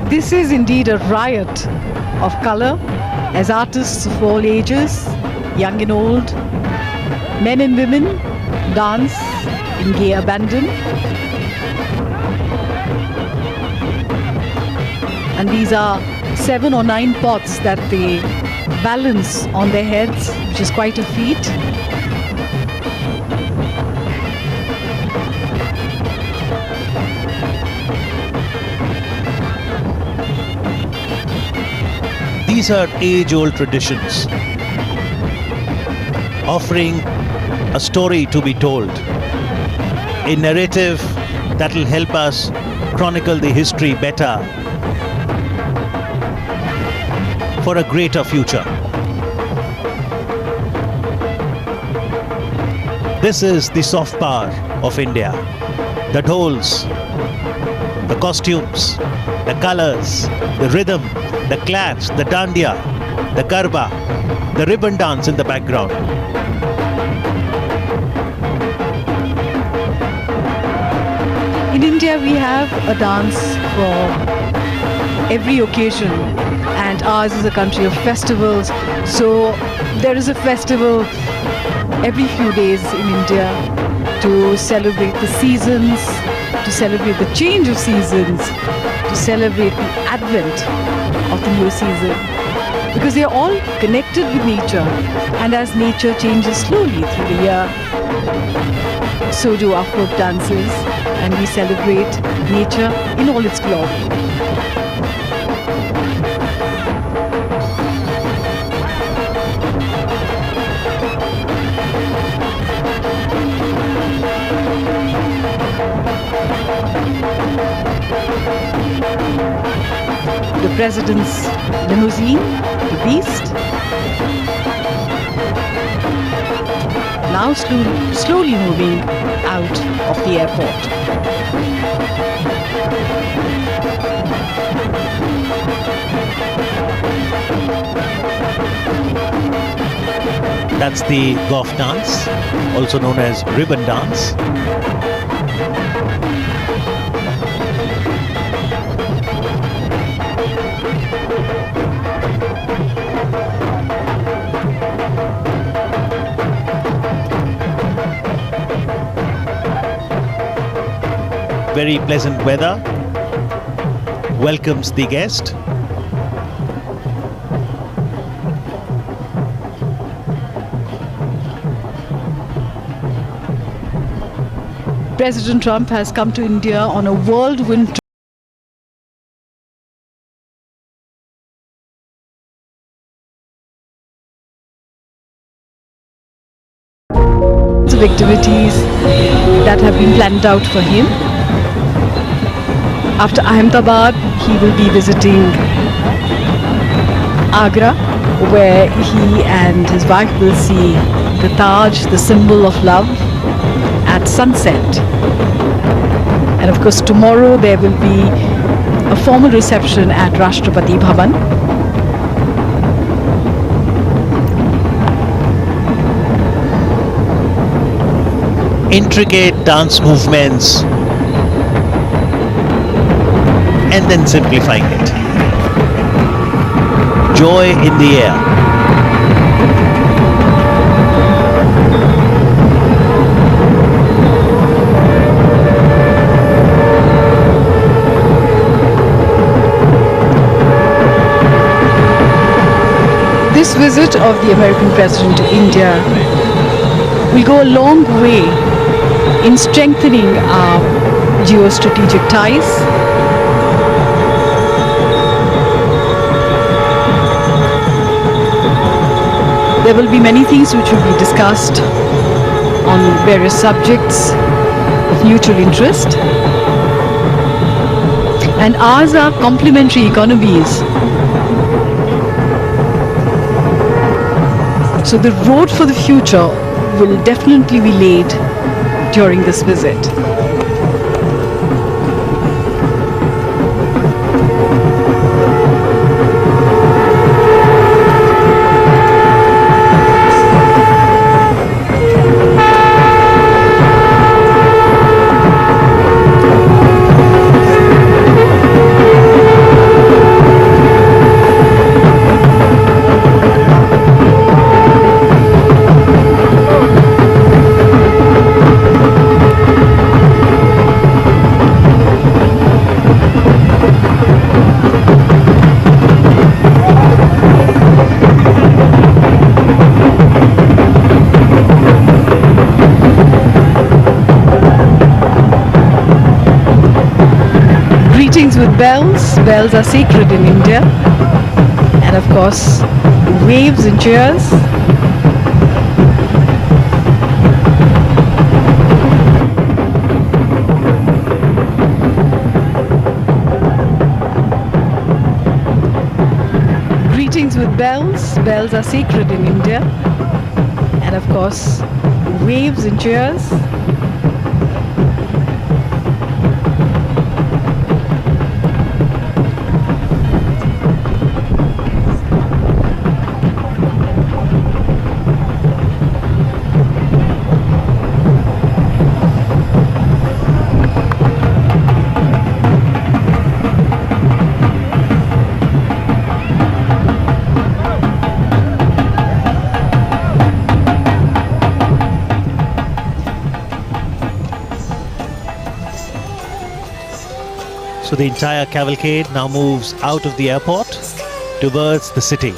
This is indeed a riot of color as artists of all ages, young and old, men and women dance in gay abandon. And these are 7 or 9 pots that they balance on their heads, which is quite a feat. These are age-old traditions, offering a story to be told, a narrative that will help us chronicle the history better for a greater future. This is the soft power of India that holds the costumes, the colors, the rhythm, the claps, the dandiya, the garba, the ribbon dance in the background. In India, we have a dance for every occasion, and ours is a country of festivals. So there is a festival every few days in India to celebrate the seasons, to celebrate the change of seasons, to celebrate the advent of the new season, because they are all connected with nature, and as nature changes slowly through the year, so do our folk dances, and we celebrate nature in all its glory. The president's limousine, the Beast, now slowly moving out of the airport. That's the golf dance, also known as ribbon dance. Very pleasant weather welcomes the guest. President Trump has come to India on a whirlwind of activities that have been planned out for him. After Ahmedabad, he will be visiting Agra, where he and his wife will see the Taj, the symbol of love, at sunset. And of course, tomorrow there will be a formal reception at Rashtrapati Bhavan. Intricate dance movements and then simplifying it. Joy in the air. This visit of the American President to India will go a long way in strengthening our geostrategic ties. There will be many things which will be discussed on various subjects of mutual interest. And ours are complementary economies. So the road for the future will definitely be laid during this visit. Greetings with bells. Bells are sacred in India. And of course, waves and cheers. Greetings with bells. Bells are sacred in India. And of course, waves and cheers. So the entire cavalcade now moves out of the airport towards the city.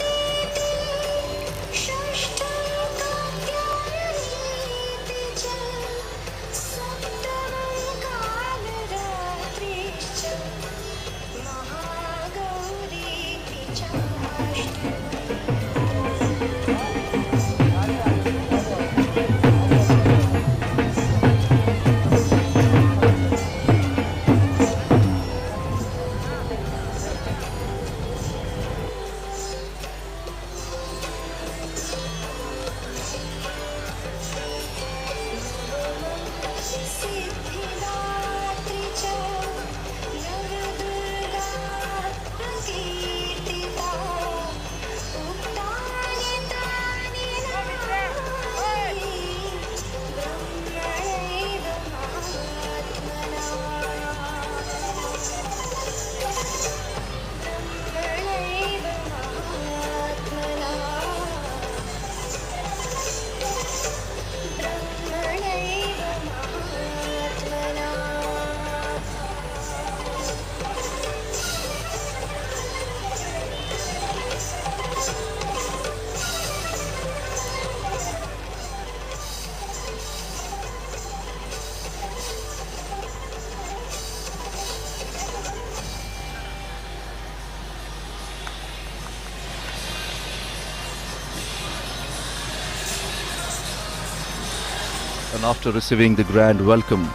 And after receiving the grand welcome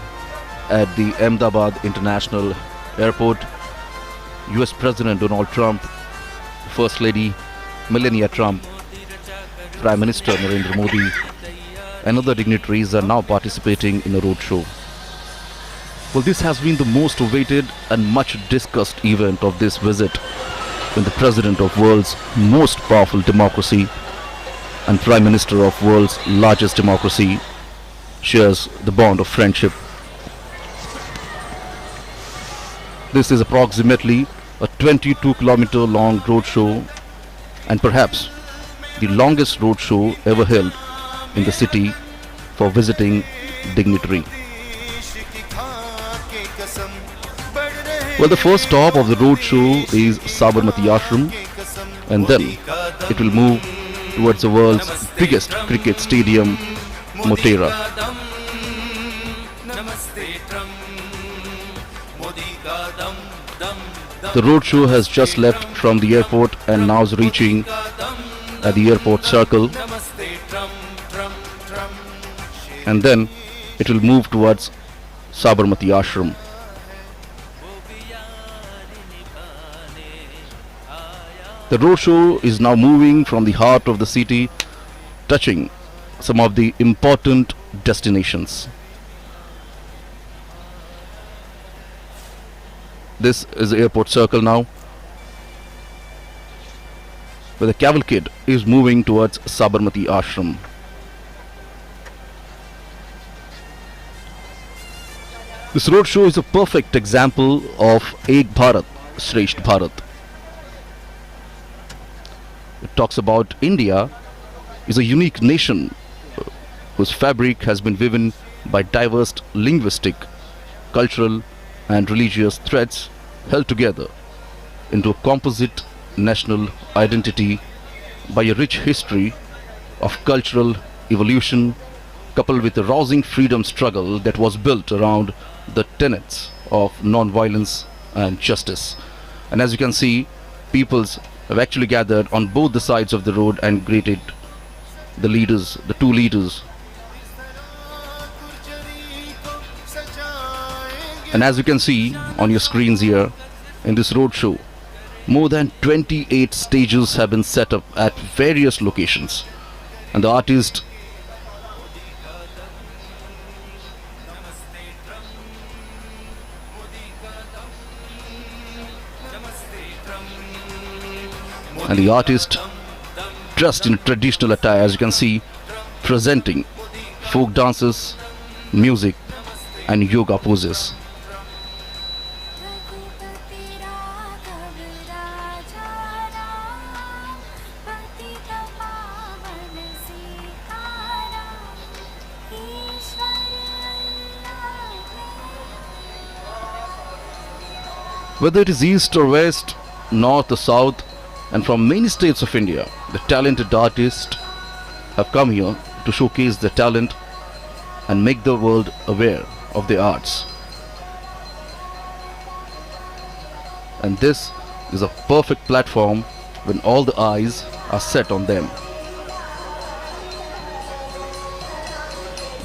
at the Ahmedabad International Airport, US President Donald Trump, First Lady Melania Trump, Prime Minister Narendra Modi, and other dignitaries are now participating in a roadshow. Well, this has been the most awaited and much discussed event of this visit, when the President of world's most powerful democracy and Prime Minister of world's largest democracy shares the bond of friendship. This is approximately a 22-kilometer long roadshow and perhaps the longest roadshow ever held in the city for visiting dignitary. Well, the first stop of the roadshow is Sabarmati Ashram, and then it will move towards the world's biggest cricket stadium, Motera. The roadshow has just left from the airport and now is reaching at the airport circle, and then it will move towards Sabarmati Ashram. The roadshow is now moving from the heart of the city, touching some of the important destinations. This is the airport circle now, where the cavalcade is moving towards Sabarmati Ashram. This roadshow is a perfect example of Ek Bharat, Shresth Bharat. It talks about India is a unique nation whose fabric has been woven by diverse linguistic, cultural and religious threads held together into a composite national identity by a rich history of cultural evolution coupled with a rousing freedom struggle that was built around the tenets of non-violence and justice. And as you can see, peoples have actually gathered on both the sides of the road and greeted the leaders, the two leaders. And as you can see on your screens here, in this roadshow, more than 28 stages have been set up at various locations, and the artist dressed in traditional attire, as you can see, presenting folk dances, music and yoga poses. Whether it is east or west, north or south, and from many states of India, the talented artists have come here to showcase their talent and make the world aware of their arts. And this is a perfect platform when all the eyes are set on them.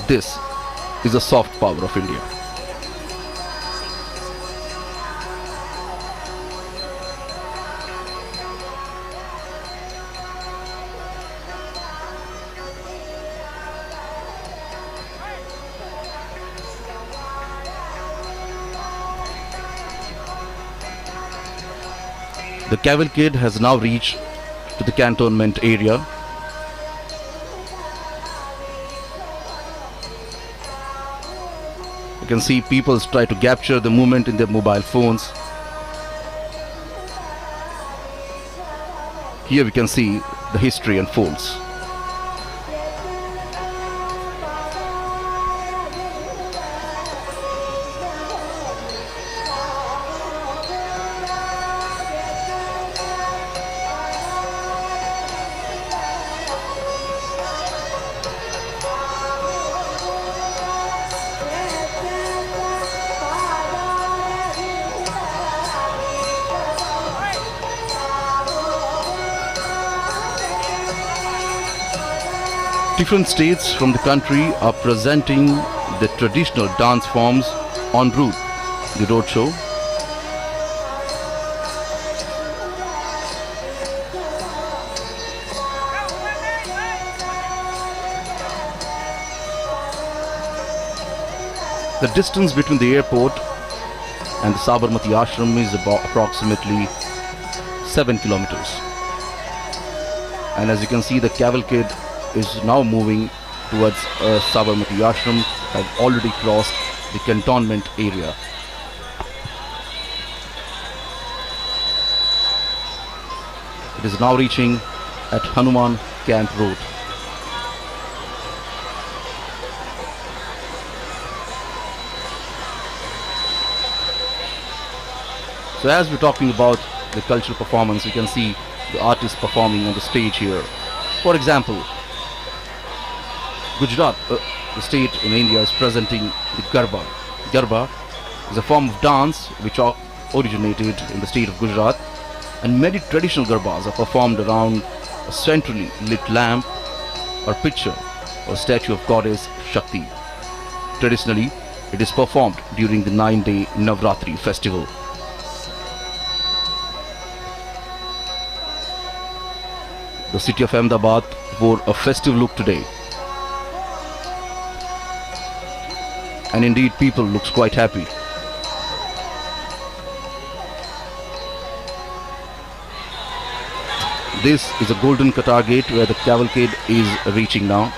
This is the soft power of India. The cavalcade has now reached to the cantonment area. You can see people try to capture the movement in their mobile phones. Here we can see the history unfolds. Different states from the country are presenting the traditional dance forms en route the roadshow. The distance between the airport and the Sabarmati Ashram is about approximately 7 kilometers. And as you can see, the cavalcade is now moving towards Sabarmati Ashram, have already crossed the cantonment area. It is now reaching at Hanuman Camp Road. So as we're talking about the cultural performance, you can see the artists performing on the stage here. For example, Gujarat, the state in India, is presenting the Garba. Garba is a form of dance which originated in the state of Gujarat, and many traditional Garbas are performed around a centrally lit lamp or picture or statue of goddess Shakti. Traditionally, it is performed during the 9-day Navratri festival. The city of Ahmedabad wore a festive look today. And indeed, people looks quite happy. This is a golden Qatar gate where the cavalcade is reaching now.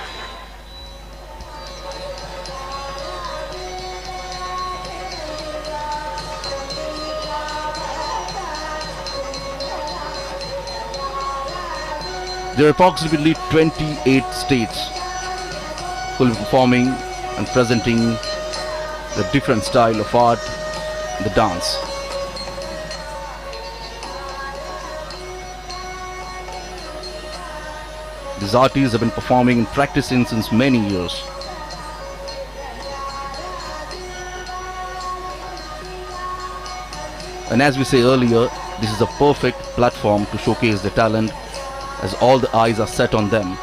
There are approximately 28 states who will be performing and presenting the different style of art, the dance. These artists have been performing and practicing since many years. And as we say earlier, this is a perfect platform to showcase their talent, as all the eyes are set on them.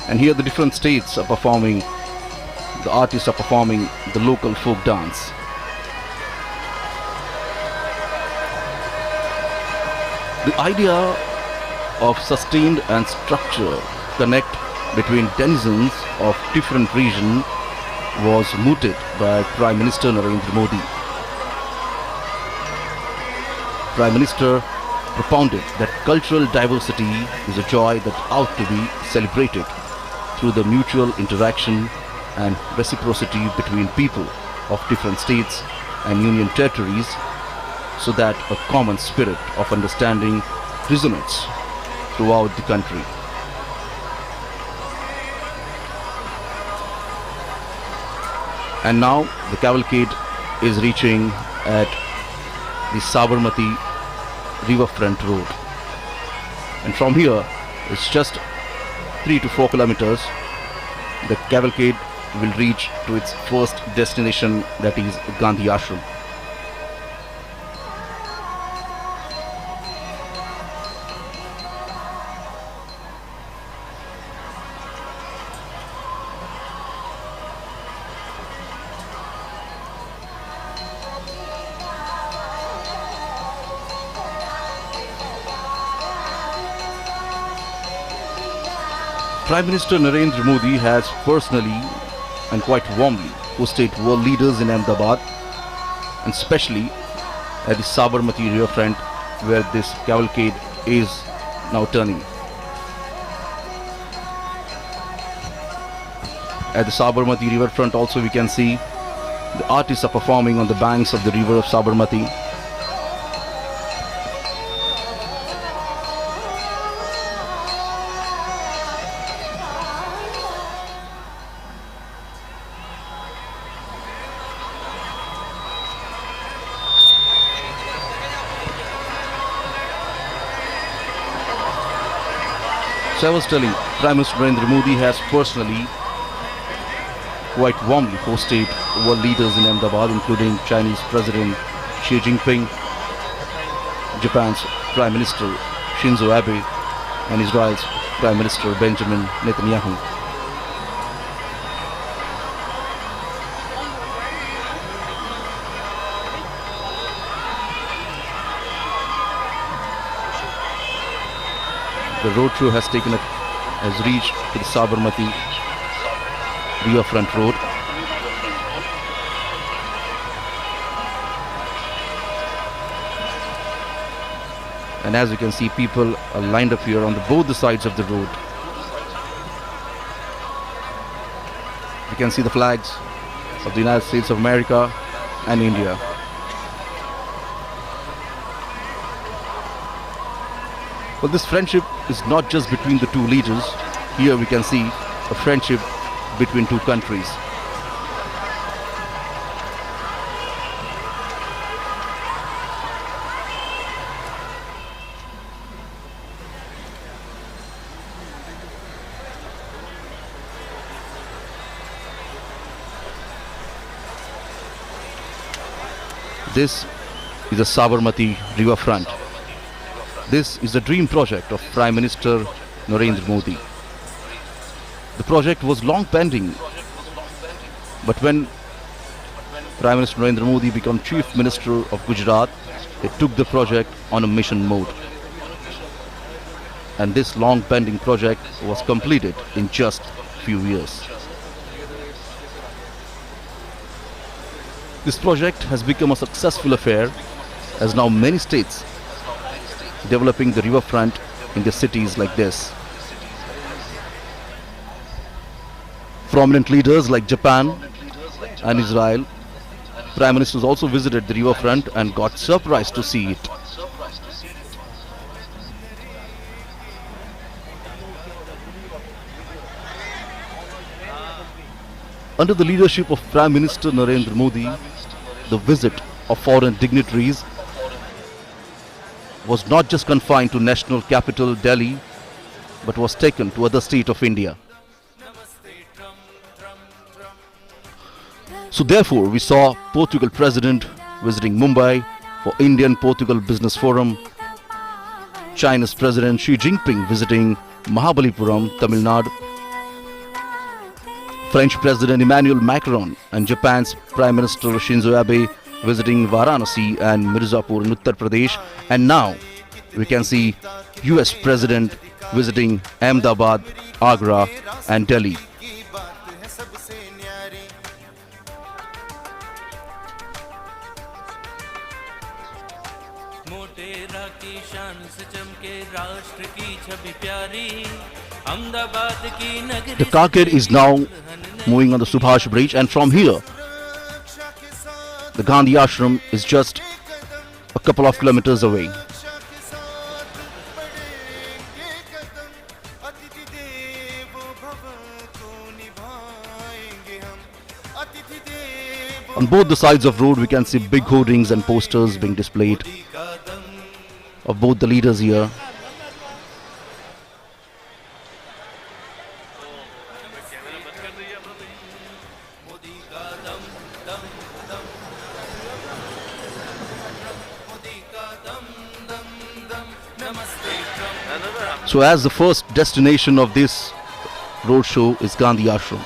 And here the different states are performing, the artists are performing the local folk dance. The idea of sustained and structured connect between denizens of different regions was mooted by Prime Minister Narendra Modi. Prime Minister propounded that cultural diversity is a joy that ought to be celebrated through the mutual interaction and reciprocity between people of different states and union territories, so that a common spirit of understanding resonates throughout the country. And now the cavalcade is reaching at the Sabarmati riverfront road. And from here, it's just 3 to 4 kilometers. The cavalcade will reach to its first destination, that is Gandhi Ashram. Prime Minister Narendra Modi has personally and quite warmly hosted world leaders in Ahmedabad, and especially at the Sabarmati riverfront where this cavalcade is now turning. At the Sabarmati riverfront also we can see the artists are performing on the banks of the river of Sabarmati. So I was telling, Prime Minister Narendra Modi has personally quite warmly hosted world leaders in Ahmedabad, including Chinese President Xi Jinping, Japan's Prime Minister Shinzo Abe, and Israel's Prime Minister Benjamin Netanyahu. The road show has reached to the Sabarmati Riverfront Road. And as you can see, people are lined up here on both the sides of the road. You can see the flags of the United States of America and India. Well, this friendship is not just between the two leaders. Here we can see a friendship between two countries. This is the Sabarmati Riverfront. This is the dream project of Prime Minister Narendra Modi. The project was long pending, but when Prime Minister Narendra Modi became Chief Minister of Gujarat, he took the project on a mission mode. And this long pending project was completed in just few years. This project has become a successful affair, as now many states developing the riverfront in their cities like this. Prominent leaders like Japan and Israel, Prime Ministers also visited the riverfront and got surprised to see it. Under the leadership of Prime Minister Narendra Modi, the visit of foreign dignitaries was not just confined to national capital Delhi, but was taken to other states of India. So therefore, we saw Portugal President visiting Mumbai for Indian-Portugal Business Forum, China's President Xi Jinping visiting Mahabalipuram, Tamil Nadu, French President Emmanuel Macron and Japan's Prime Minister Shinzo Abe visiting Varanasi and Mirzapur in Uttar Pradesh, and now we can see US President visiting Ahmedabad, Agra and Delhi. The carcade is now moving on the Subhash Bridge, and from here the Gandhi Ashram is just a couple of kilometers away. On both the sides of the road we can see big hoardings and posters being displayed of both the leaders here. So as the first destination of this roadshow is Gandhi Ashram.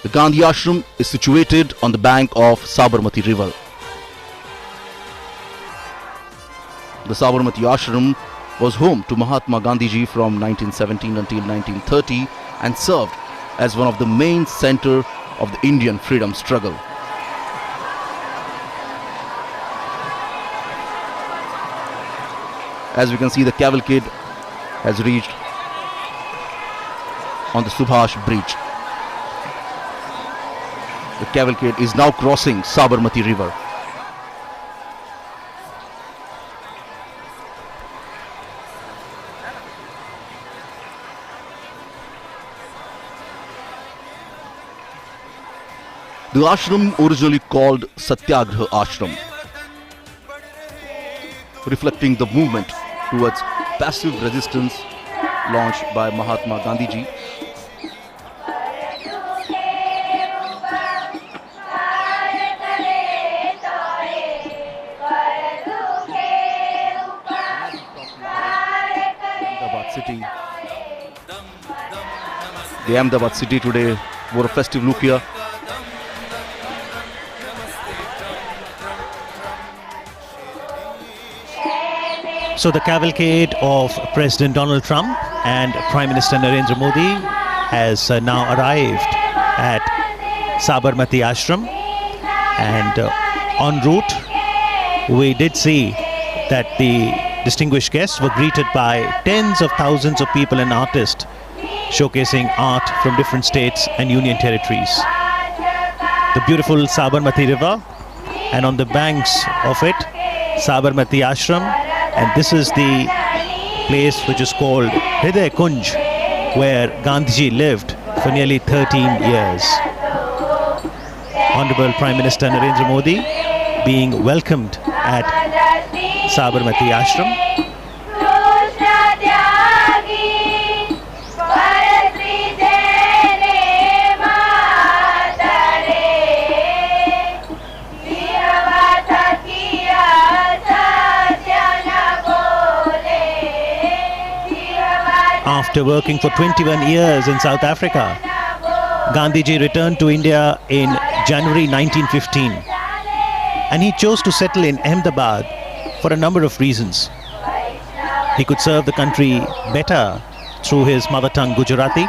The Gandhi Ashram is situated on the bank of Sabarmati River. The Sabarmati Ashram was home to Mahatma Gandhi ji from 1917 until 1930 and served as one of the main center of the Indian freedom struggle. As we can see, the cavalcade has reached on the Subhash Bridge. The cavalcade is now crossing Sabarmati River. The ashram originally called Satyagraha Ashram, reflecting the movement towards passive resistance launched by Mahatma Gandhi ji. city. The Ahmedabad city today wore a festive look here. So the cavalcade of President Donald Trump and Prime Minister Narendra Modi has now arrived at Sabarmati Ashram, and en route we did see that the distinguished guests were greeted by tens of thousands of people and artists showcasing art from different states and union territories. The beautiful Sabarmati river, and on the banks of it, Sabarmati Ashram, and this is the place which is called Hriday Kunj, where Gandhiji lived for nearly 13 years. Honorable Prime Minister Narendra Modi being welcomed at Sabarmati Ashram. After working for 21 years in South Africa, Gandhiji returned to India in January 1915, and he chose to settle in Ahmedabad for a number of reasons. He could serve the country better through his mother tongue Gujarati.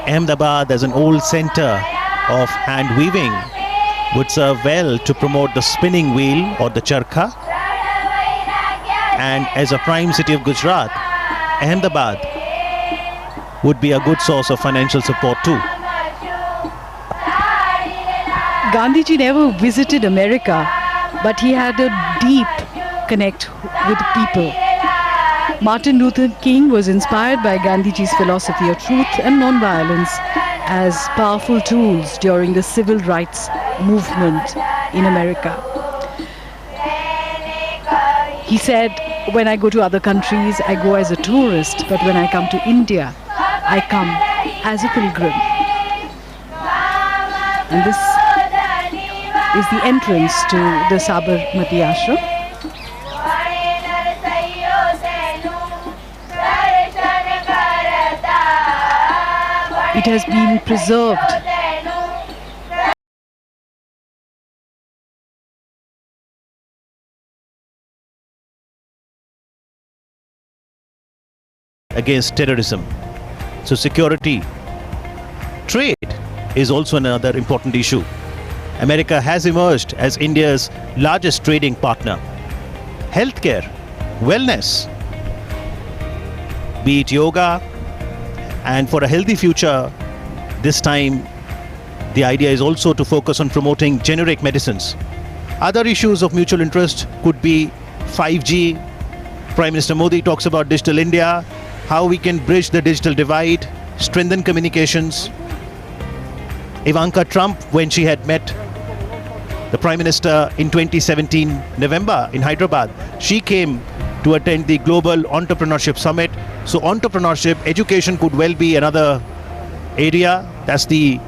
Ahmedabad, as an old center of hand weaving, would serve well to promote the spinning wheel or the charkha. And as a prime city of Gujarat, Ahmedabad would be a good source of financial support too. Gandhiji never visited America, but he had a deep connect with people. Martin Luther King was inspired by Gandhiji's philosophy of truth and non-violence as powerful tools during the civil rights movement in America. He said, when I go to other countries, I go as a tourist, but when I come to India, I come as a pilgrim. And this is the entrance to the Sabarmati Ashram. It has been preserved. Against terrorism. So security, trade is also another important issue. America has emerged as India's largest trading partner. Healthcare, wellness, be it yoga, and for a healthy future, this time the idea is also to focus on promoting generic medicines. Other issues of mutual interest could be 5G. Prime Minister Modi talks about Digital India, how we can bridge the digital divide, strengthen communications. Ivanka Trump, when she had met the Prime Minister in 2017 November in Hyderabad, she came to attend the Global Entrepreneurship Summit. So entrepreneurship, education could well be another area. That's the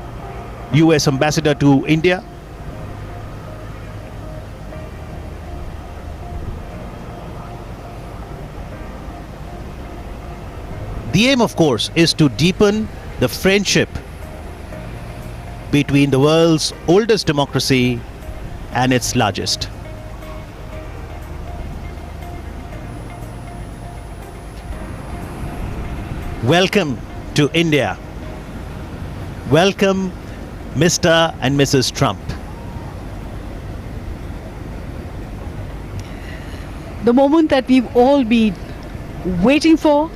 US Ambassador to India. The aim, of course, is to deepen the friendship between the world's oldest democracy and its largest. Welcome to India. Welcome, Mr. and Mrs. Trump. The moment that we've all been waiting for,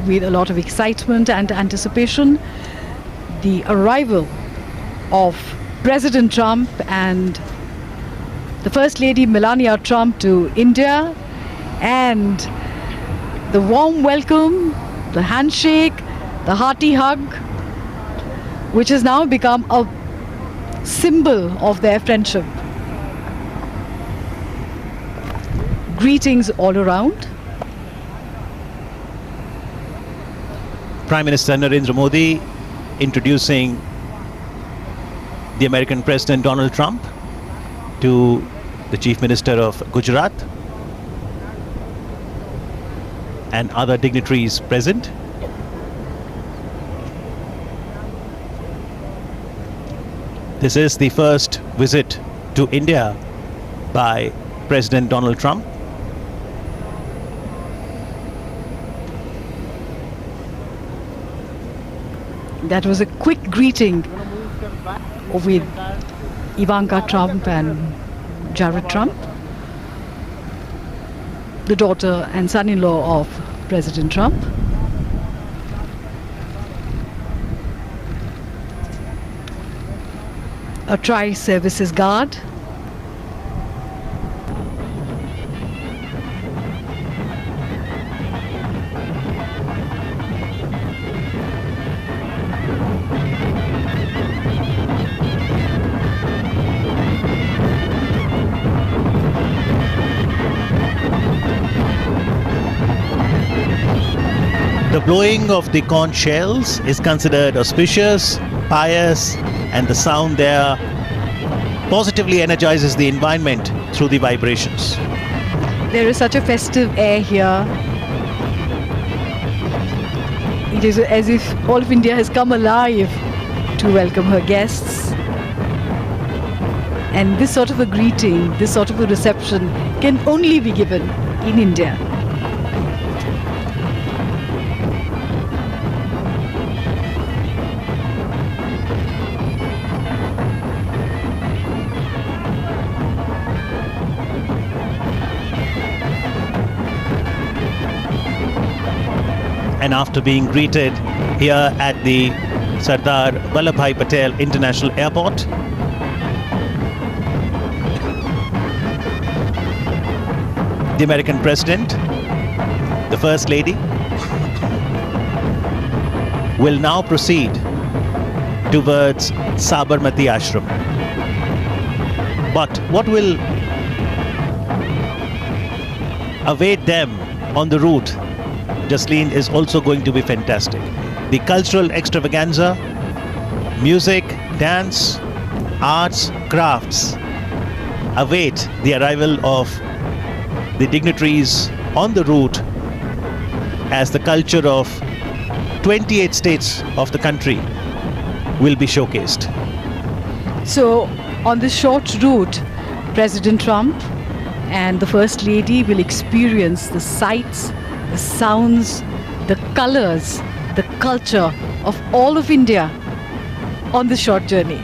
with a lot of excitement and anticipation, the arrival of President Trump and the First Lady Melania Trump to India, and the warm welcome, the handshake, the hearty hug, which has now become a symbol of their friendship. Greetings all around. Prime Minister Narendra Modi introducing the American President Donald Trump to the Chief Minister of Gujarat. and other dignitaries present. This is the first visit to India by President Donald Trump. That was a quick greeting with Ivanka Trump and Jared Trump, the daughter and son-in-law of President Trump. A tri-services guard. The blowing of the conch shells is considered auspicious, pious, and the sound there positively energizes the environment through the vibrations. There is such a festive air here. It is as if all of India has come alive to welcome her guests. And this sort of a greeting, this sort of a reception can only be given in India. And after being greeted here at the Sardar Vallabhbhai Patel International Airport, the American President, the First Lady, will now proceed towards Sabarmati Ashram. But what will await them on the route, Jasleen, is also going to be fantastic. The cultural extravaganza, music, dance, arts, crafts await the arrival of the dignitaries on the route as the culture of 28 states of the country will be showcased. So, on this short route, President Trump and the First Lady will experience the sights, the sounds, the colors, the culture of all of India on this short journey.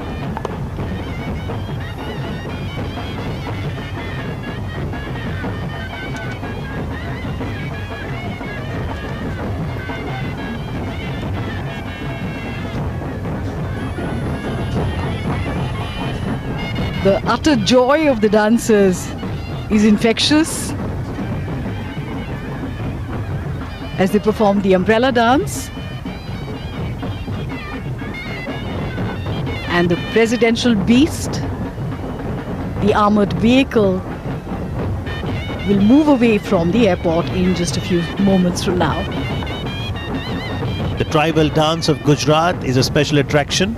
The utter joy of the dancers is infectious as they perform the umbrella dance. And the presidential beast, the armored vehicle, will move away from the airport in just a few moments from now. The tribal dance of Gujarat is a special attraction.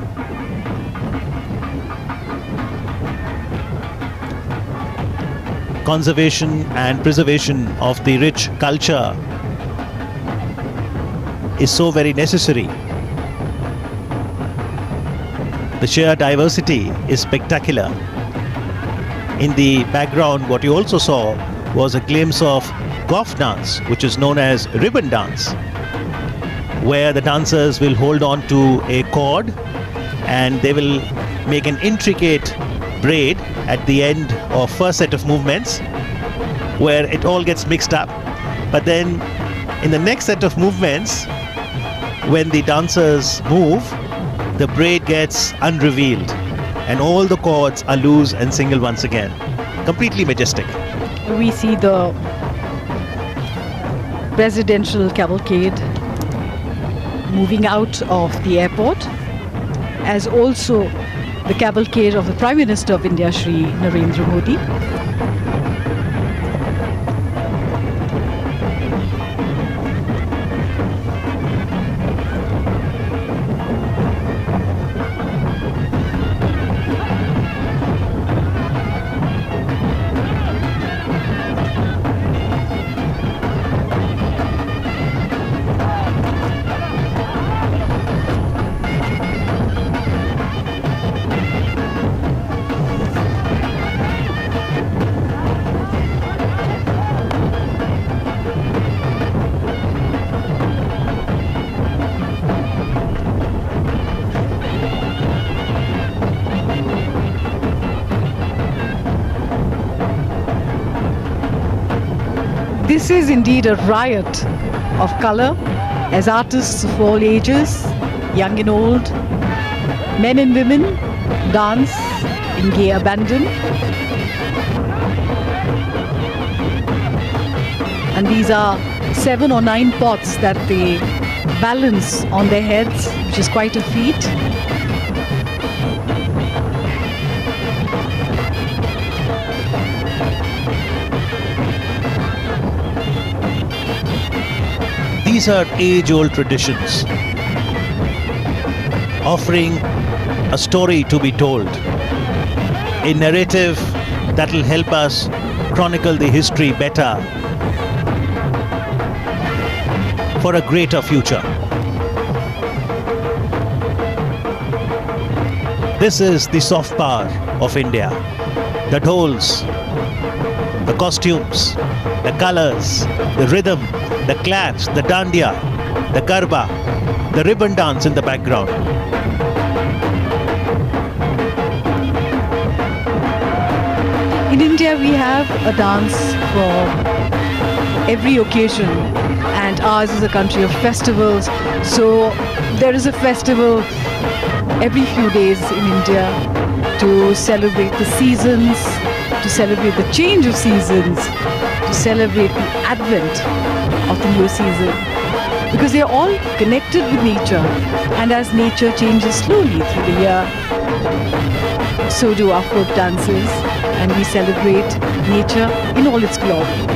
Conservation and preservation of the rich culture is so very necessary. The sheer diversity is spectacular. In the background, what you also saw was a glimpse of Goff dance, which is known as ribbon dance, where the dancers will hold on to a cord and they will make an intricate braid at the end of first set of movements where it all gets mixed up. But then in the next set of movements, when the dancers move, the braid gets unrevealed and all the cords are loose and single once again. Completely majestic. We see the presidential cavalcade moving out of the airport, as also the cavalcade of the Prime Minister of India, Shri Narendra Modi. this is indeed a riot of color as artists of all ages, young and old, men and women, dance in gay abandon. And these are 7 or 9 pots that they balance on their heads, which is quite a feat. These are age-old traditions, offering a story to be told, a narrative that will help us chronicle the history better for a greater future. This is the soft power of India that holds the costumes, the colors, the rhythm, the claps, the dandiya, the garba, the ribbon dance in the background. In India, we have a dance for every occasion, and ours is a country of festivals. So there is a festival every few days in India to celebrate the seasons, to celebrate the change of seasons, to celebrate the advent of the new season. Because they are all connected with nature, and as nature changes slowly through the year, so do our folk dances, and we celebrate nature in all its glory.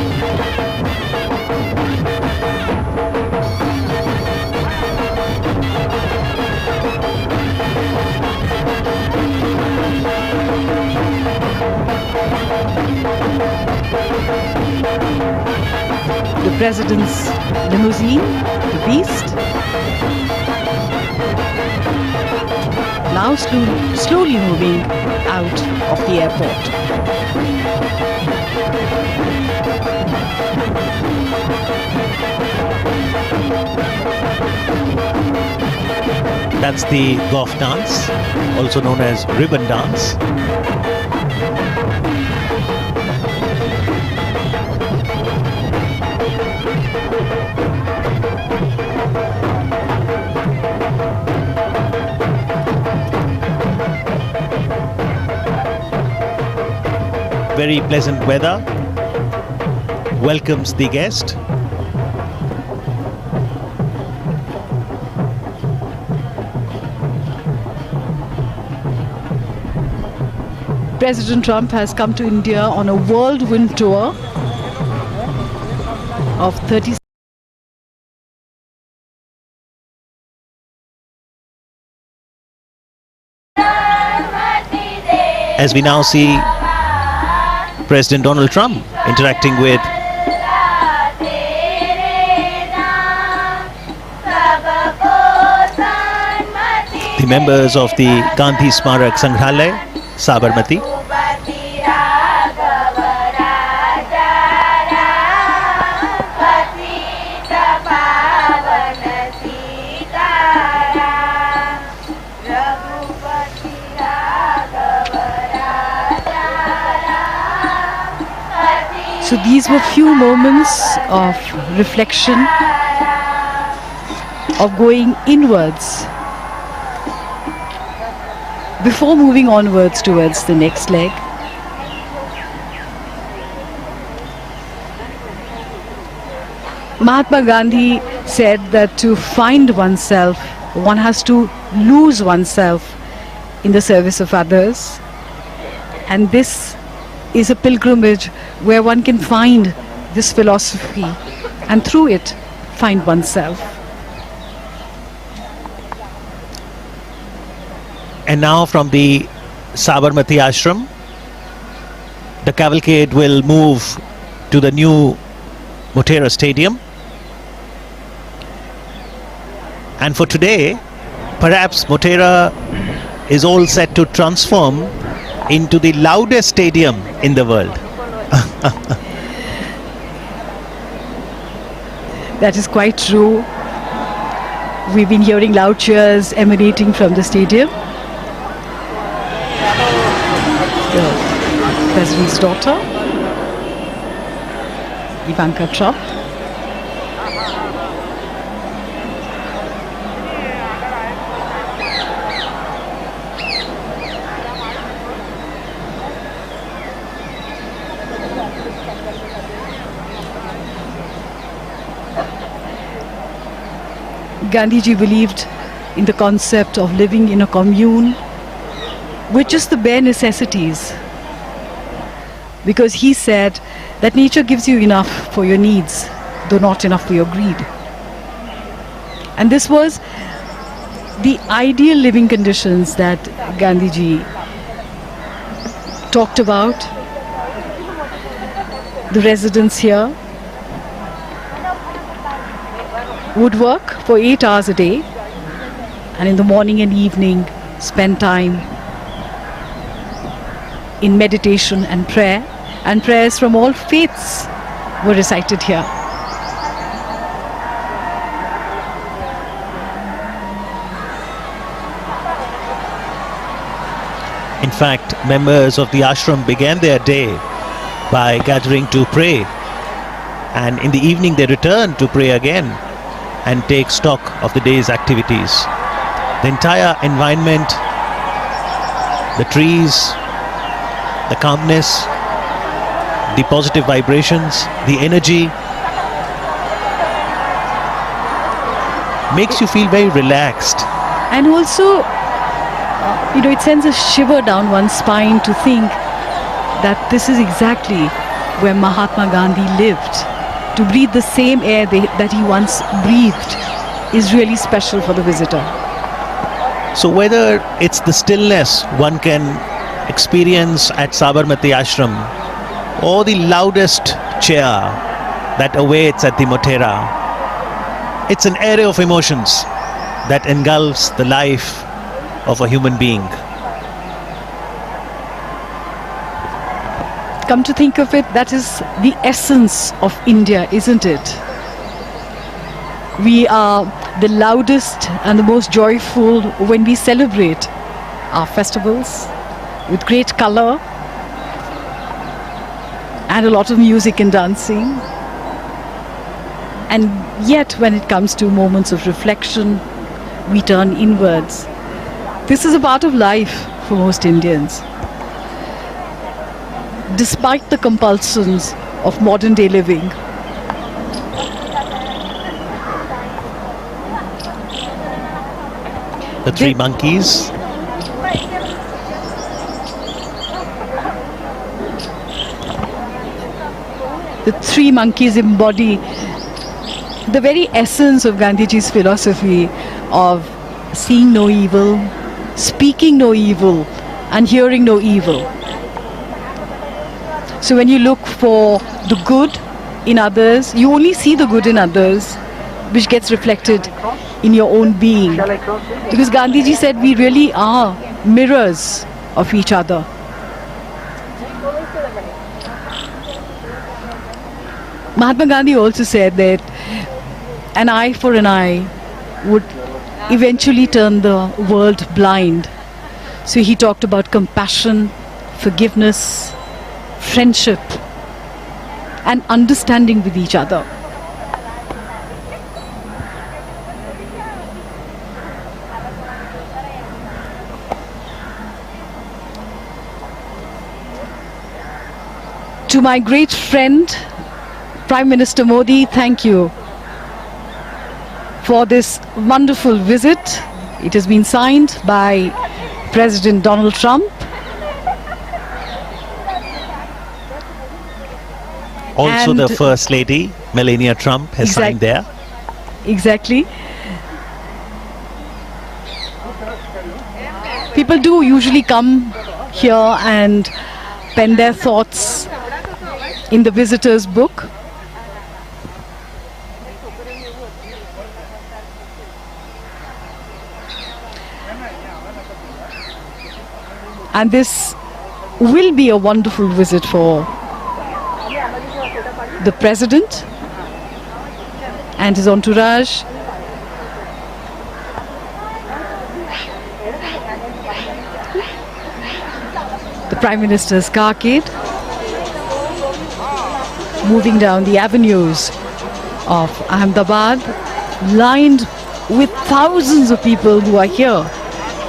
The president's limousine, the Beast, now slowly moving out of the airport. That's the Goff dance, also known as ribbon dance. Very pleasant weather welcomes the guest. President Trump has come to India on a whirlwind tour of 30. As we now see President Donald Trump interacting with the members of the Gandhi Smarak Sangrahalaya, Sabarmati. So these were few moments of reflection, of going inwards before moving onwards towards the next leg. Mahatma Gandhi said that to find oneself, one has to lose oneself in the service of others. And this is a pilgrimage where one can find this philosophy and through it find oneself. And now from the Sabarmati Ashram, the cavalcade will move to the new Motera Stadium. And for today, perhaps Motera is all set to transform into the loudest stadium in the world. That is quite true. We've been hearing loud cheers emanating from the stadium. The president's daughter. Ivanka Trump. Gandhiji believed in the concept of living in a commune with just the bare necessities, because he said that nature gives you enough for your needs, though not enough for your greed. And this was the ideal living conditions that Gandhiji talked about. The residents here would work for 8 hours a day, and in the morning and evening spend time in meditation and prayer, and prayers from all faiths were recited here. In fact, members of the ashram began their day by gathering to pray, and in the evening they returned to pray again and take stock of the day's activities. The entire environment, the trees, the calmness, the positive vibrations, the energy makes you feel very relaxed. And also, it sends a shiver down one's spine to think that this is exactly where Mahatma Gandhi lived. To breathe the same air that he once breathed is really special for the visitor. So whether it's the stillness one can experience at Sabarmati Ashram, or the loudest cheer that awaits at the Motera, it's an array of emotions that engulfs the life of a human being. Come to think of it, that is the essence of India, isn't it? We are the loudest and the most joyful when we celebrate our festivals with great color and a lot of music and dancing. And yet, when it comes to moments of reflection, we turn inwards. This is a part of life for most Indians. Despite the compulsions of modern day living, The three monkeys, the three monkeys embody the very essence of Gandhiji's philosophy of seeing no evil, speaking no evil, and hearing no evil. So when you look for the good in others, you only see the good in others, which gets reflected in your own being. Because Gandhiji said we really are mirrors of each other. Mahatma Gandhi also said that an eye for an eye would eventually turn the world blind. So he talked about compassion, forgiveness, friendship, and understanding with each other. To my great friend, Prime Minister Modi, thank you for this wonderful visit. It has been signed by President Donald Trump. also the And- First Lady, Melania Trump, has signed there. Exactly. People do usually come here and pen their thoughts in the visitor's book. And this will be a wonderful visit for the president and his entourage. The Prime Minister's carcade. moving down the avenues of Ahmedabad, lined with thousands of people who are here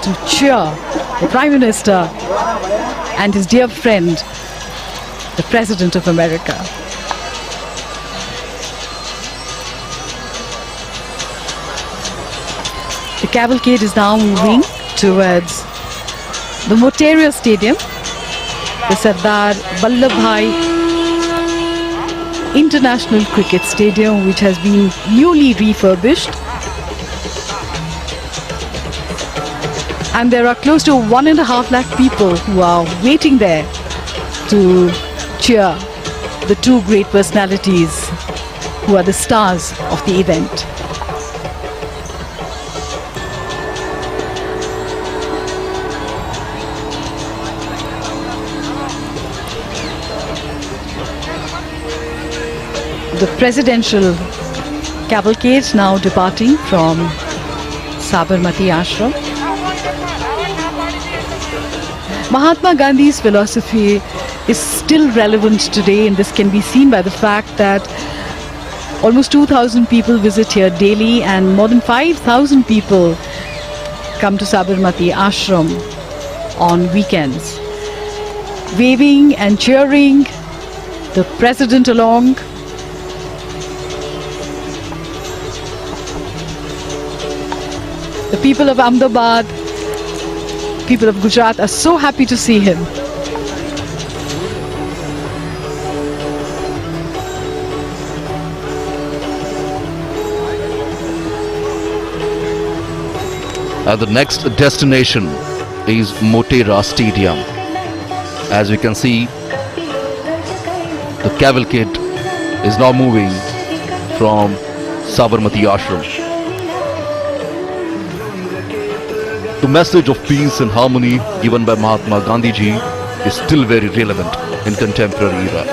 to cheer the Prime Minister and his dear friend, the President of America. The cavalcade is now moving towards the Motera Stadium, the Sardar Vallabhbhai International Cricket Stadium, which has been newly refurbished. And there are close to 1.5 lakh people who are waiting there to cheer the two great personalities who are the stars of the event. The presidential cavalcade now departing from Sabarmati Ashram. Mahatma Gandhi's philosophy is still relevant today, and this can be seen by the fact that almost 2,000 people visit here daily and more than 5,000 people come to Sabarmati Ashram on weekends, waving and cheering the president along. The people of Ahmedabad, people of Gujarat are so happy to see him. The next destination is Motera Stadium. As we can see, the cavalcade is now moving from Sabarmati Ashram. The message of peace and harmony given by Mahatma Gandhiji is still very relevant in contemporary era.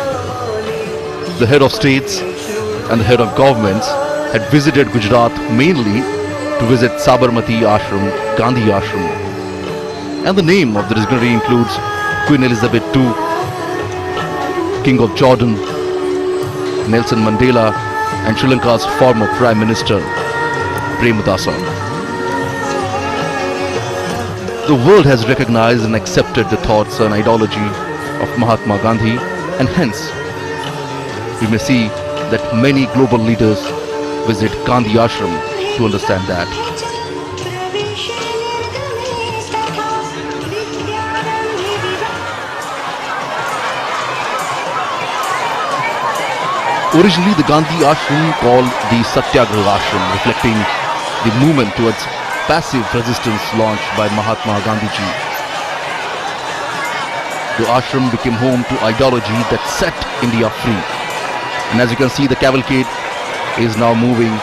The head of states and the head of governments had visited Gujarat mainly to visit Sabarmati Ashram, Gandhi Ashram. And the name of the dignitary includes Queen Elizabeth II, King of Jordan, Nelson Mandela, and Sri Lanka's former Prime Minister, Premadasa. The world has recognized and accepted the thoughts and ideology of Mahatma Gandhi, and hence we may see that many global leaders visit Gandhi Ashram to understand that. Originally, the Gandhi Ashram called the Satyagraha Ashram, reflecting the movement towards passive resistance launched by Mahatma Gandhiji. The ashram became home to ideology that set India free. And as you can see, the cavalcade is now moving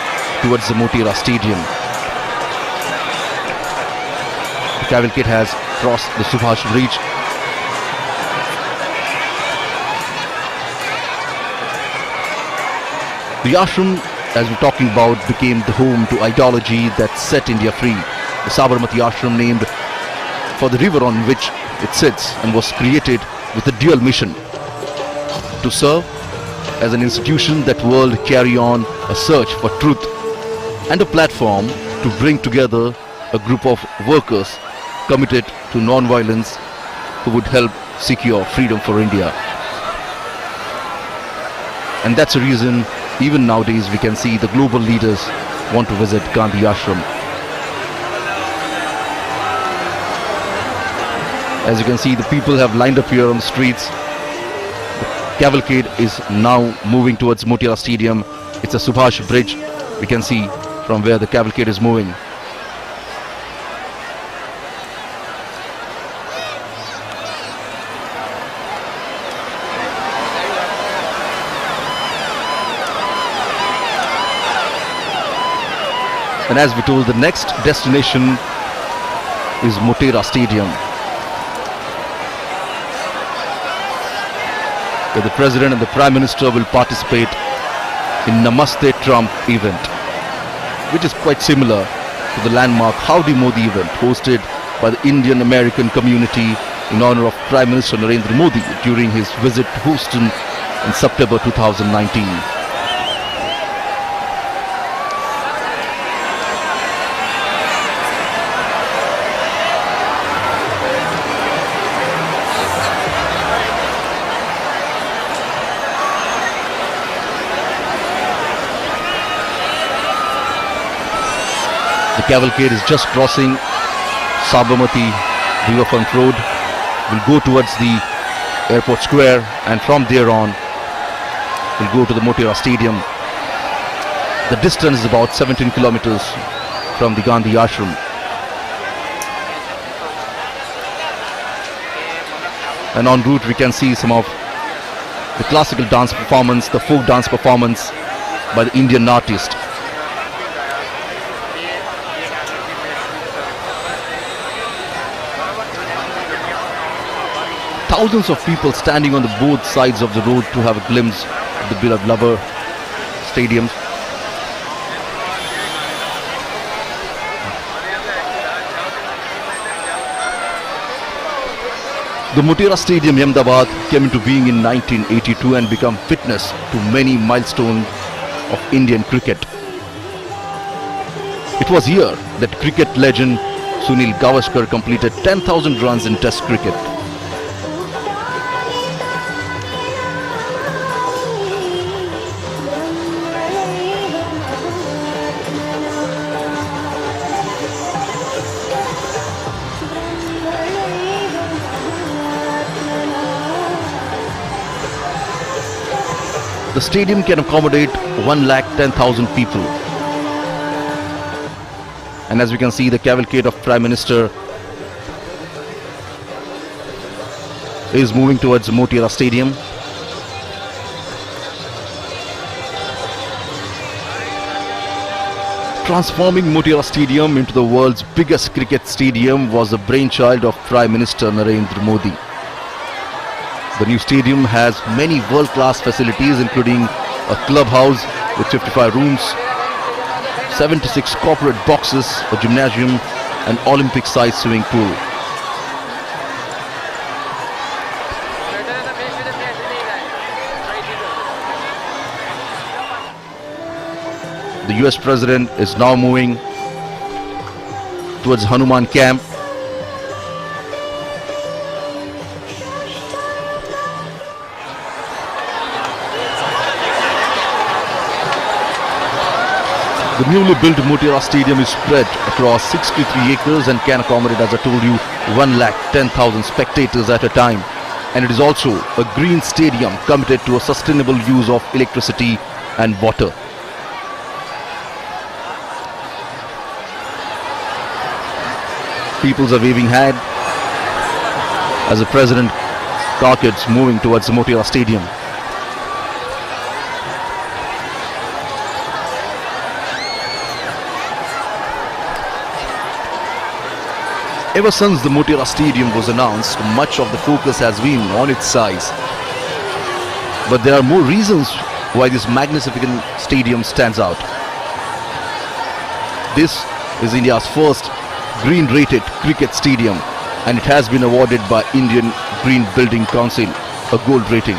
towards the Motera Stadium. The cavalcade has crossed the Subhash Bridge. The ashram, as we're talking about, became the home to ideology that set India free. The Sabarmati Ashram, named for the river on which it sits, and was created with a dual mission: to serve as an institution that world carry on a search for truth, and a platform to bring together a group of workers committed to non-violence who would help secure freedom for India. And that's the reason even nowadays we can see the global leaders want to visit Gandhi Ashram. As you can see, the people have lined up here on the streets. The cavalcade is now moving towards Motera Stadium. It's a Subhash Bridge. We can see from where the cavalcade is moving. And as we told, the next destination is Motera Stadium, where the President and the Prime Minister will participate in Namaste Trump event, which is quite similar to the landmark Howdy Modi event hosted by the Indian American community in honor of Prime Minister Narendra Modi during his visit to Houston in September 2019. The cavalcade is just crossing Sabarmati Riverfront Road, will go towards the Airport Square, and from there on will go to the Motera Stadium. The distance is about 17 kilometers from the Gandhi Ashram. And en route we can see some of the classical dance performance, the folk dance performance by the Indian artist. Thousands of people standing on the both sides of the road to have a glimpse of the beloved Lover Stadium. The Motera Stadium, Ahmedabad, came into being in 1982 and became witness to many milestones of Indian cricket. It was here that cricket legend Sunil Gavaskar completed 10,000 runs in Test cricket. The stadium can accommodate 110,000 people. And as we can see, the cavalcade of Prime Minister is moving towards Motera Stadium. Transforming Motera Stadium into the world's biggest cricket stadium was the brainchild of Prime Minister Narendra Modi. The new stadium has many world-class facilities, including a clubhouse with 55 rooms, 76 corporate boxes, a gymnasium, and Olympic-sized swimming pool. The US President is now moving towards Hanuman Camp. The newly built Motera Stadium is spread across 63 acres and can accommodate, as I told you, 110,000 spectators at a time. And it is also a green stadium committed to a sustainable use of electricity and water. Peoples are waving hand as the President carcass moving towards the Motera Stadium. Ever since the Motera Stadium was announced, much of the focus has been on its size. But there are more reasons why this magnificent stadium stands out. This is India's first green-rated cricket stadium, and it has been awarded by Indian Green Building Council a gold rating.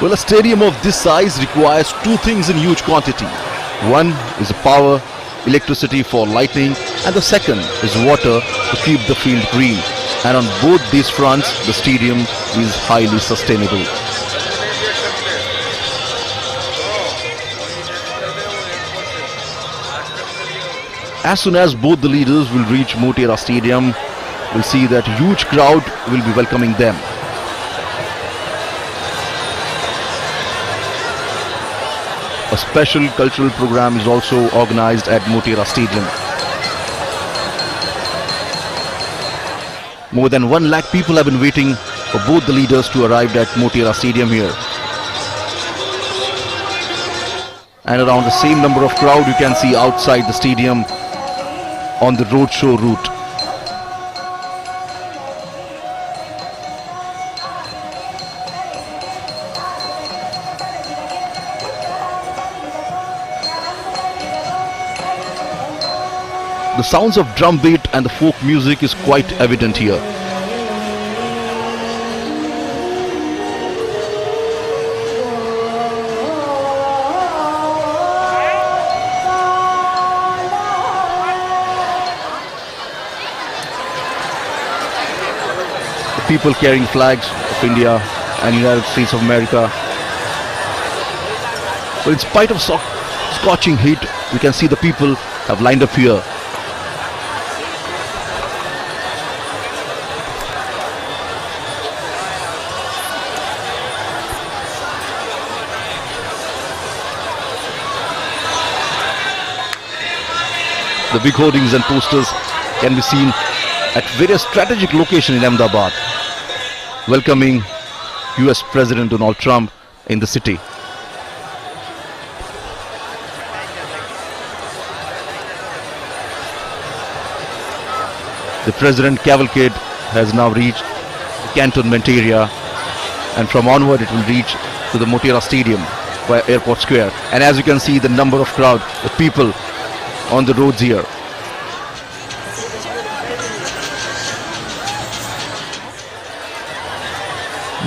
Well, a stadium of this size requires two things in huge quantity. One is the power, electricity for lighting, and the second is water to keep the field green. And on both these fronts, the stadium is highly sustainable. As soon as both the leaders will reach Motera Stadium, we'll see that a huge crowd will be welcoming them. A special cultural program is also organized at Motera Stadium. More than 1 lakh people have been waiting for both the leaders to arrive at Motera Stadium here. And around the same number of crowd you can see outside the stadium on the roadshow route. The sounds of drum beat and the folk music is quite evident here. The people carrying flags of India and United States of America. But in spite of scorching heat, we can see the people have lined up here. The big hoardings and posters can be seen at various strategic locations in Ahmedabad, welcoming US President Donald Trump in the city. The President cavalcade has now reached the cantonment area, and from onward it will reach to the Motera Stadium via Airport Square. And as you can see, the number of crowd, the people on the roads here.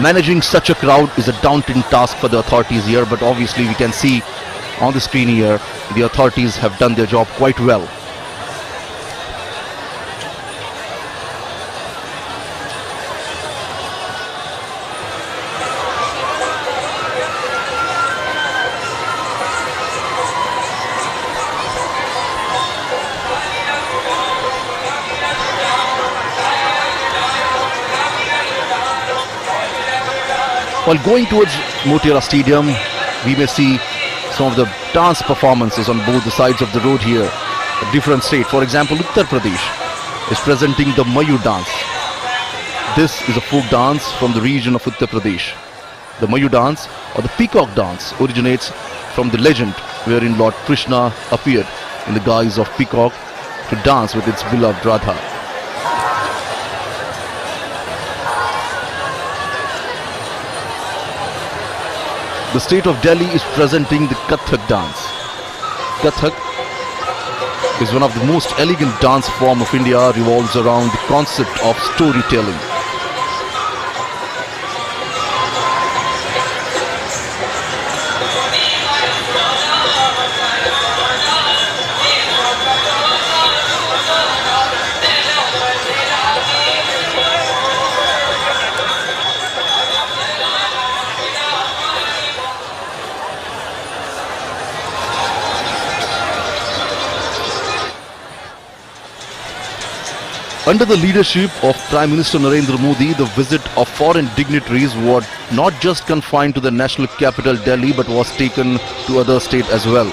Managing such a crowd is a daunting task for the authorities here, but obviously we can see on the screen here the authorities have done their job quite well. While going towards Motera Stadium, we may see some of the dance performances on both the sides of the road here. A different state, for example, Uttar Pradesh is presenting the Mayur dance. This is a folk dance from the region of Uttar Pradesh. The Mayur dance, or the peacock dance, originates from the legend wherein Lord Krishna appeared in the guise of peacock to dance with its beloved Radha. The state of Delhi is presenting the Kathak dance. Kathak is one of the most elegant dance form of India, revolves around the concept of storytelling. Under the leadership of Prime Minister Narendra Modi, the visit of foreign dignitaries was not just confined to the national capital Delhi but was taken to other states as well.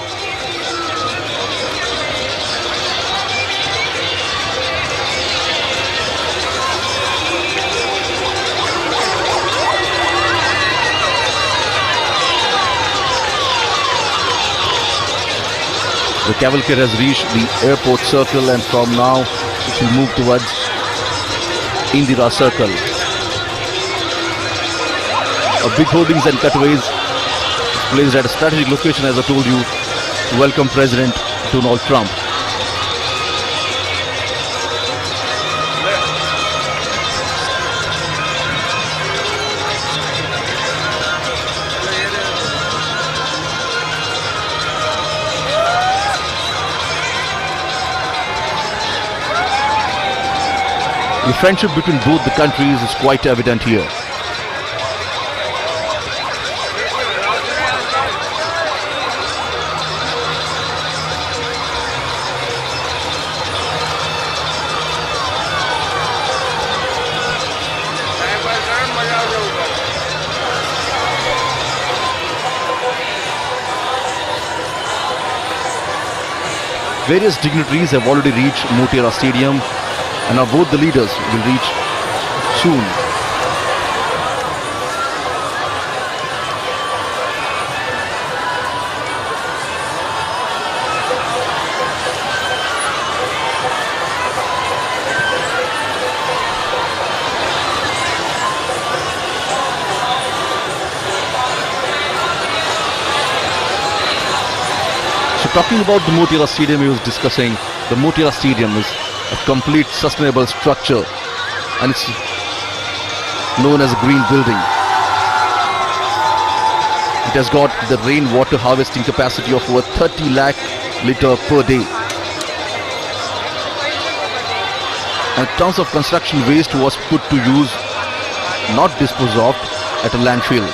The cavalcade has reached the airport circle, and from now it will move towards Indira Circle. A big hoardings and cutaways placed at a strategic location, as I told you, to welcome President Donald Trump. The friendship between both the countries is quite evident here. Various dignitaries have already reached Motera Stadium, and now both the leaders will reach soon. So Talking about the Motira Stadium, he was discussing the Motira Stadium is a complete sustainable structure and it's known as a green building. It has got the rainwater harvesting capacity of over 30 lakh litre per day. And tons of construction waste was put to use, not disposed of, at a landfill.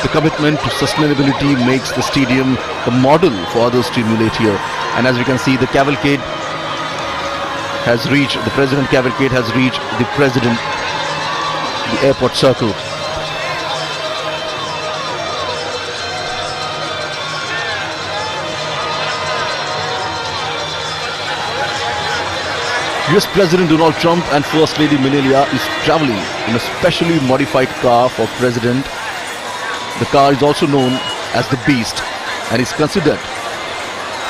The commitment to sustainability makes the stadium a model for others to emulate here. And as we can see, the cavalcade has reached, the President cavalcade has reached the President, the airport circle. US President Donald Trump and First Lady Melania is traveling in a specially modified car for President. The car is also known as the Beast and is considered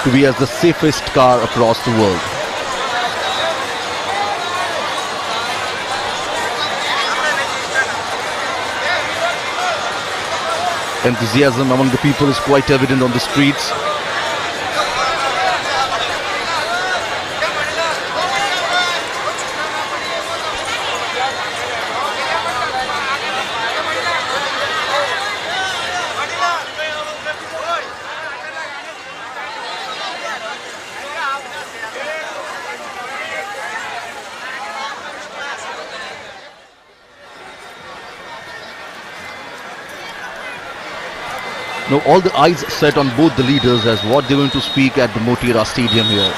to be as the safest car across the world. Enthusiasm among the people is quite evident on the streets. Now all the eyes set on both the leaders as what they're going to speak at the Motira Stadium here.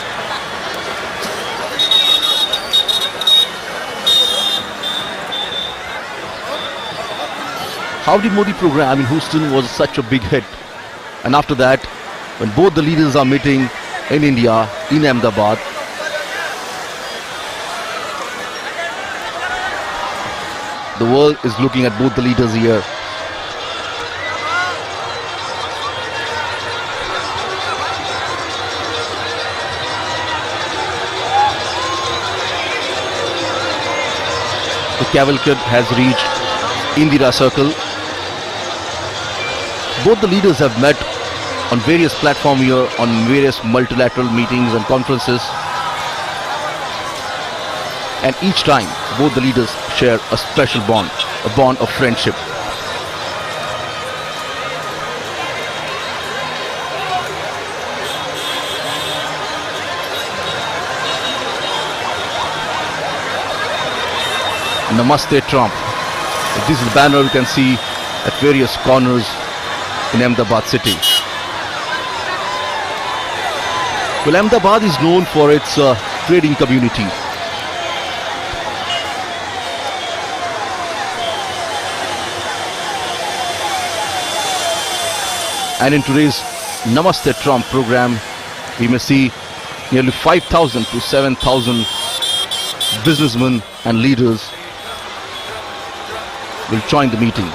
Howdy Modi program in Houston was such a big hit. And after that, when both the leaders are meeting in India, in Ahmedabad, the world is looking at both the leaders here. The cavalcade has reached Indira Circle. Both the leaders have met on various platforms here, on various multilateral meetings and conferences. And each time, both the leaders share a special bond, a bond of friendship. Namaste Trump. This is the banner you can see at various corners in Ahmedabad city. Well, Ahmedabad is known for its trading community. And in today's Namaste Trump program, we may see nearly 5,000 to 7,000 businessmen and leaders will join the meeting.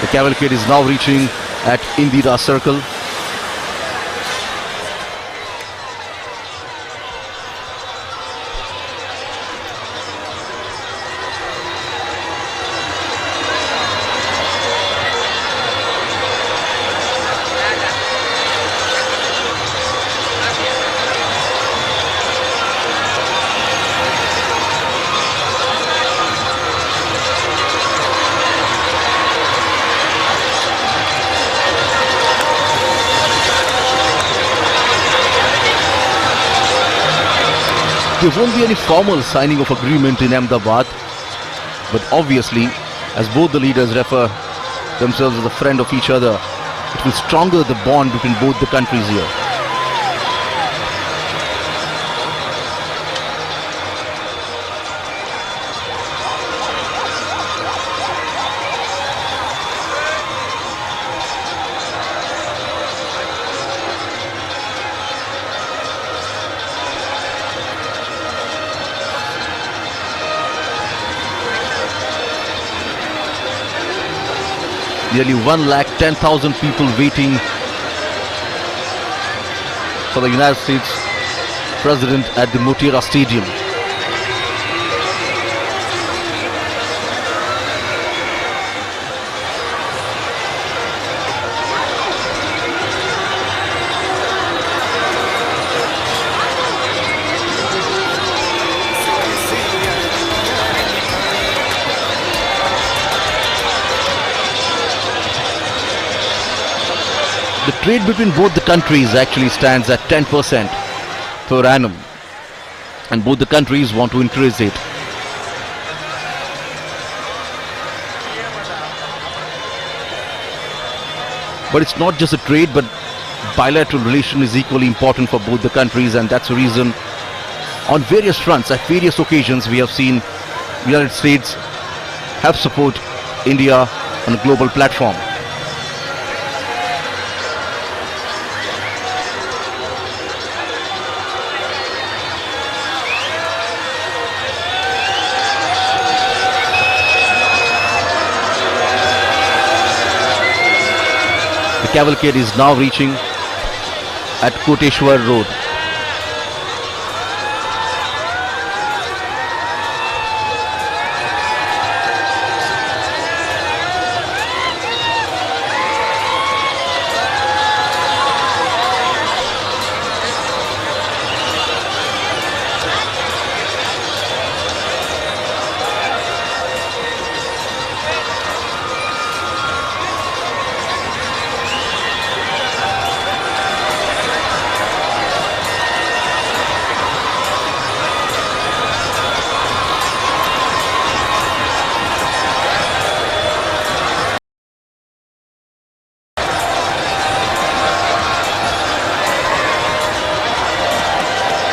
The cavalcade is now reaching at Indira Circle. There won't be any formal signing of agreement in Ahmedabad, but obviously, as both the leaders refer themselves as a friend of each other, it will stronger the bond between both the countries here. Nearly 110,000 people waiting for the United States President at the Motera Stadium. The trade between both the countries actually stands at 10% per annum, and both the countries want to increase it. But it's not just a trade, but bilateral relation is equally important for both the countries, and that's the reason on various fronts, at various occasions, we have seen the United States help support India on a global platform. The cavalcade is now reaching at Koteshwar Road.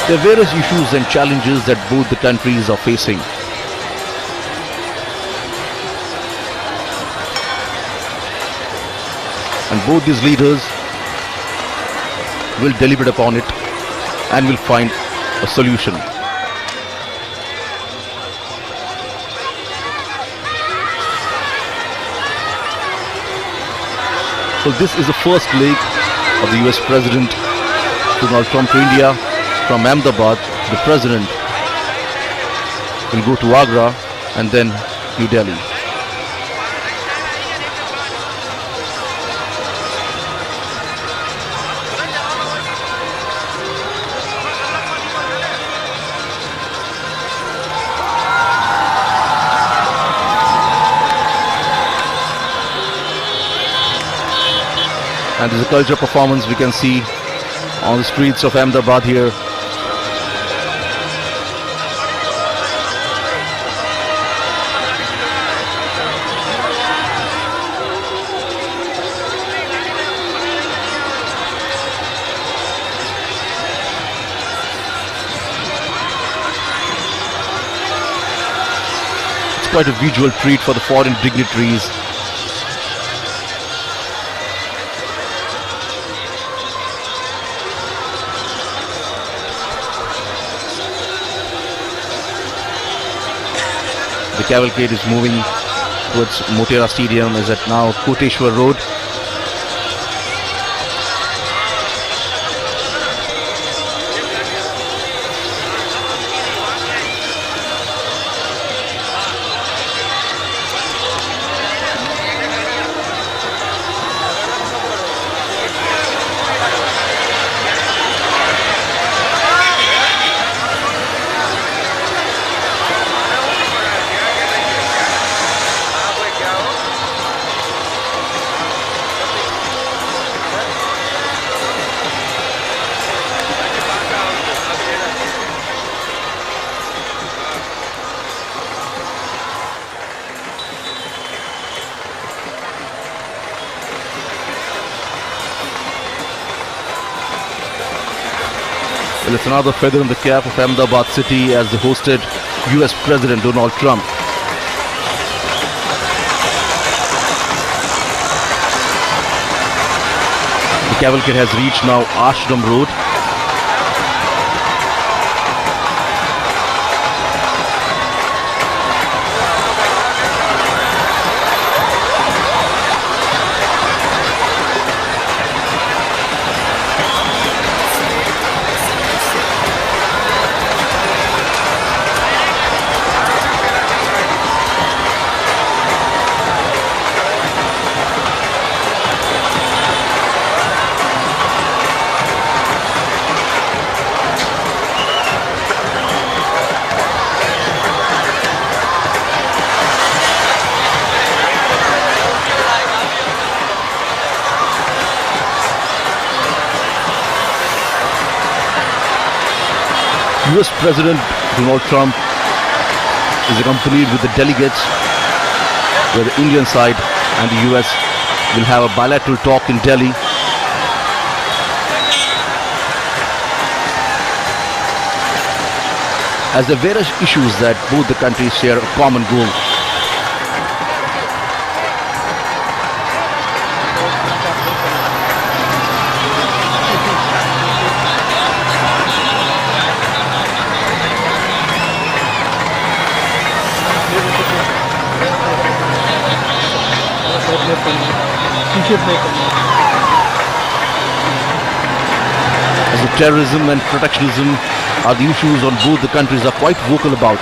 There are various issues and challenges that both the countries are facing. And both these leaders will deliberate upon it and will find a solution. So this is the first leg of the US President Donald Trump to India. From Ahmedabad, the President will go to Agra and then New Delhi. And there's a culture performance we can see on the streets of Ahmedabad here. Quite a visual treat for the foreign dignitaries. The cavalcade is moving towards Motera Stadium, is at now Koteshwar Road. Well, it's another feather in the cap of Ahmedabad city as they hosted US President Donald Trump. The cavalcade has reached now Ashram Road. US President Donald Trump is accompanied with the delegates, where the Indian side and the US will have a bilateral talk in Delhi. As there are various issues that both the countries share a common goal. As the terrorism and protectionism are the issues on both the countries are quite vocal about.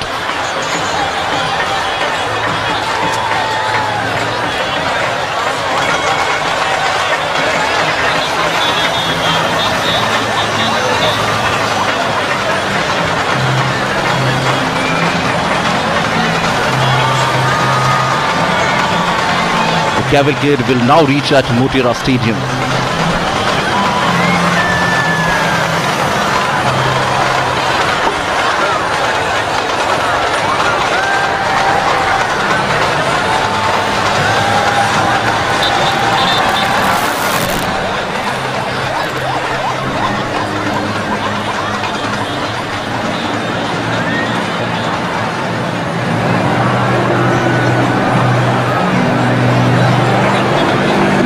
The cavalcade will now reach at Motera Stadium.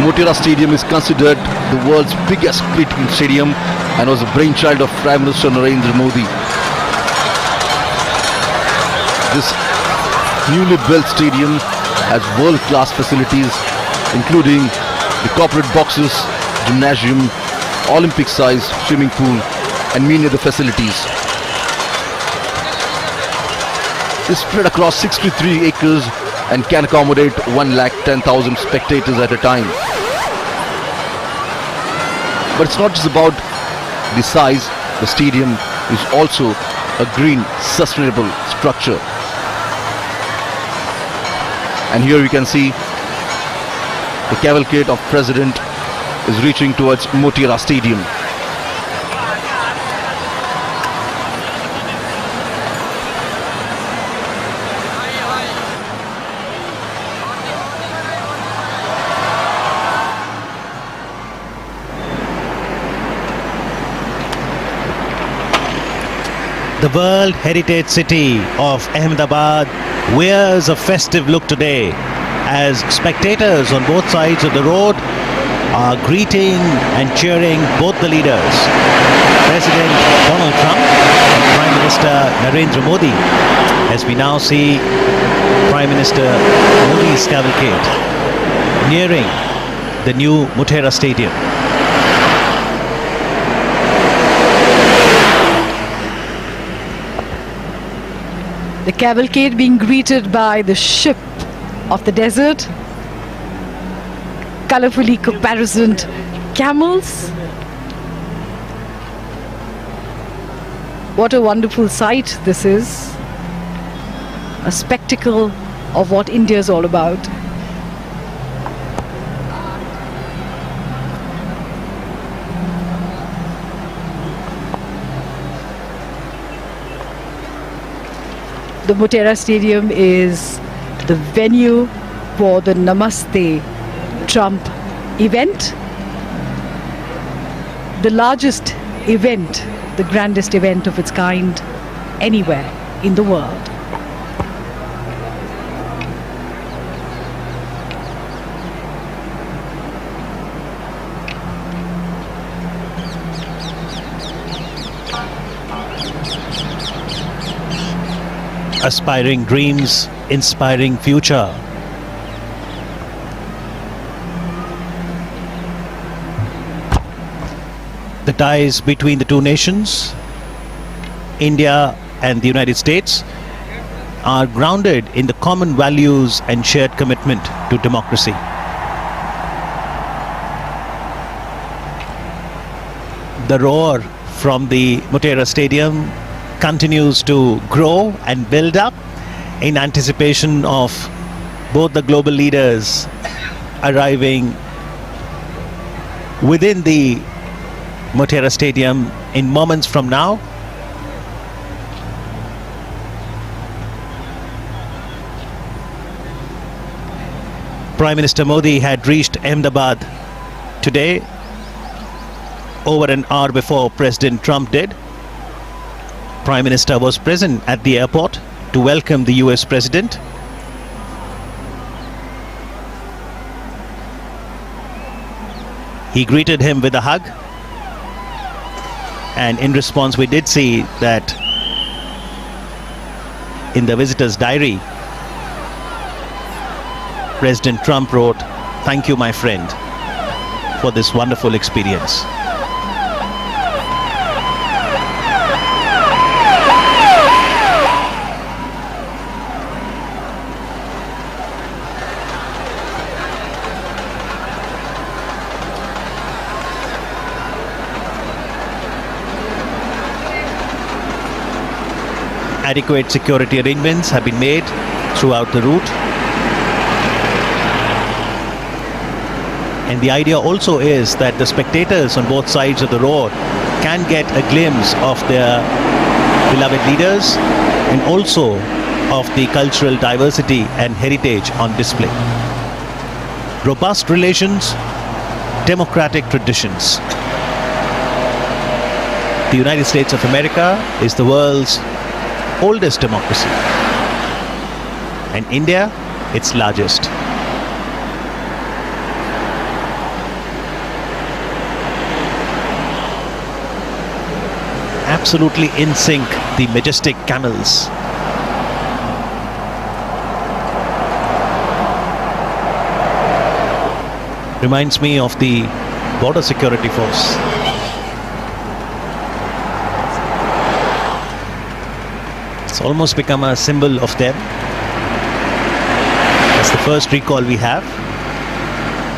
Motera Stadium is considered the world's biggest cricketing stadium and was the brainchild of Prime Minister Narendra Modi. This newly built stadium has world-class facilities including the corporate boxes, gymnasium, Olympic-sized swimming pool and many other facilities. It's spread across 63 acres and can accommodate 110,000 spectators at a time. But it's not just about the size, the stadium is also a green, sustainable structure. And here you can see the cavalcade of President is reaching towards Motera Stadium. The World Heritage City of Ahmedabad wears a festive look today as spectators on both sides of the road are greeting and cheering both the leaders, President Donald Trump and Prime Minister Narendra Modi, as we now see Prime Minister Modi's cavalcade nearing the new Motera Stadium. The cavalcade being greeted by the ship of the desert, colorfully caparisoned camels. What a wonderful sight this is. A spectacle of what India is all about. The Motera Stadium is the venue for the Namaste Trump event. The largest event, the grandest event of its kind anywhere in the world. Aspiring dreams, inspiring future. The ties between the two nations, India and the United States, are grounded in the common values and shared commitment to democracy. The roar from the Motera Stadium continues to grow and build up in anticipation of both the global leaders arriving within the Motera Stadium in moments from now. Prime Minister Modi had reached Ahmedabad today, over an hour before President Trump did. Prime Minister was present at the airport to welcome the US President. He greeted him with a hug, and in response we did see that in the visitor's diary, President Trump wrote, "Thank you, my friend, for this wonderful experience." Adequate security arrangements have been made throughout the route. And the idea also is that the spectators on both sides of the road can get a glimpse of their beloved leaders and also of the cultural diversity and heritage on display. Robust relations, democratic traditions. The United States of America is the world's oldest democracy, and India its largest. Absolutely in sync, the majestic camels. Reminds me of the border security force. It's almost become a symbol of them. That's the first recall we have.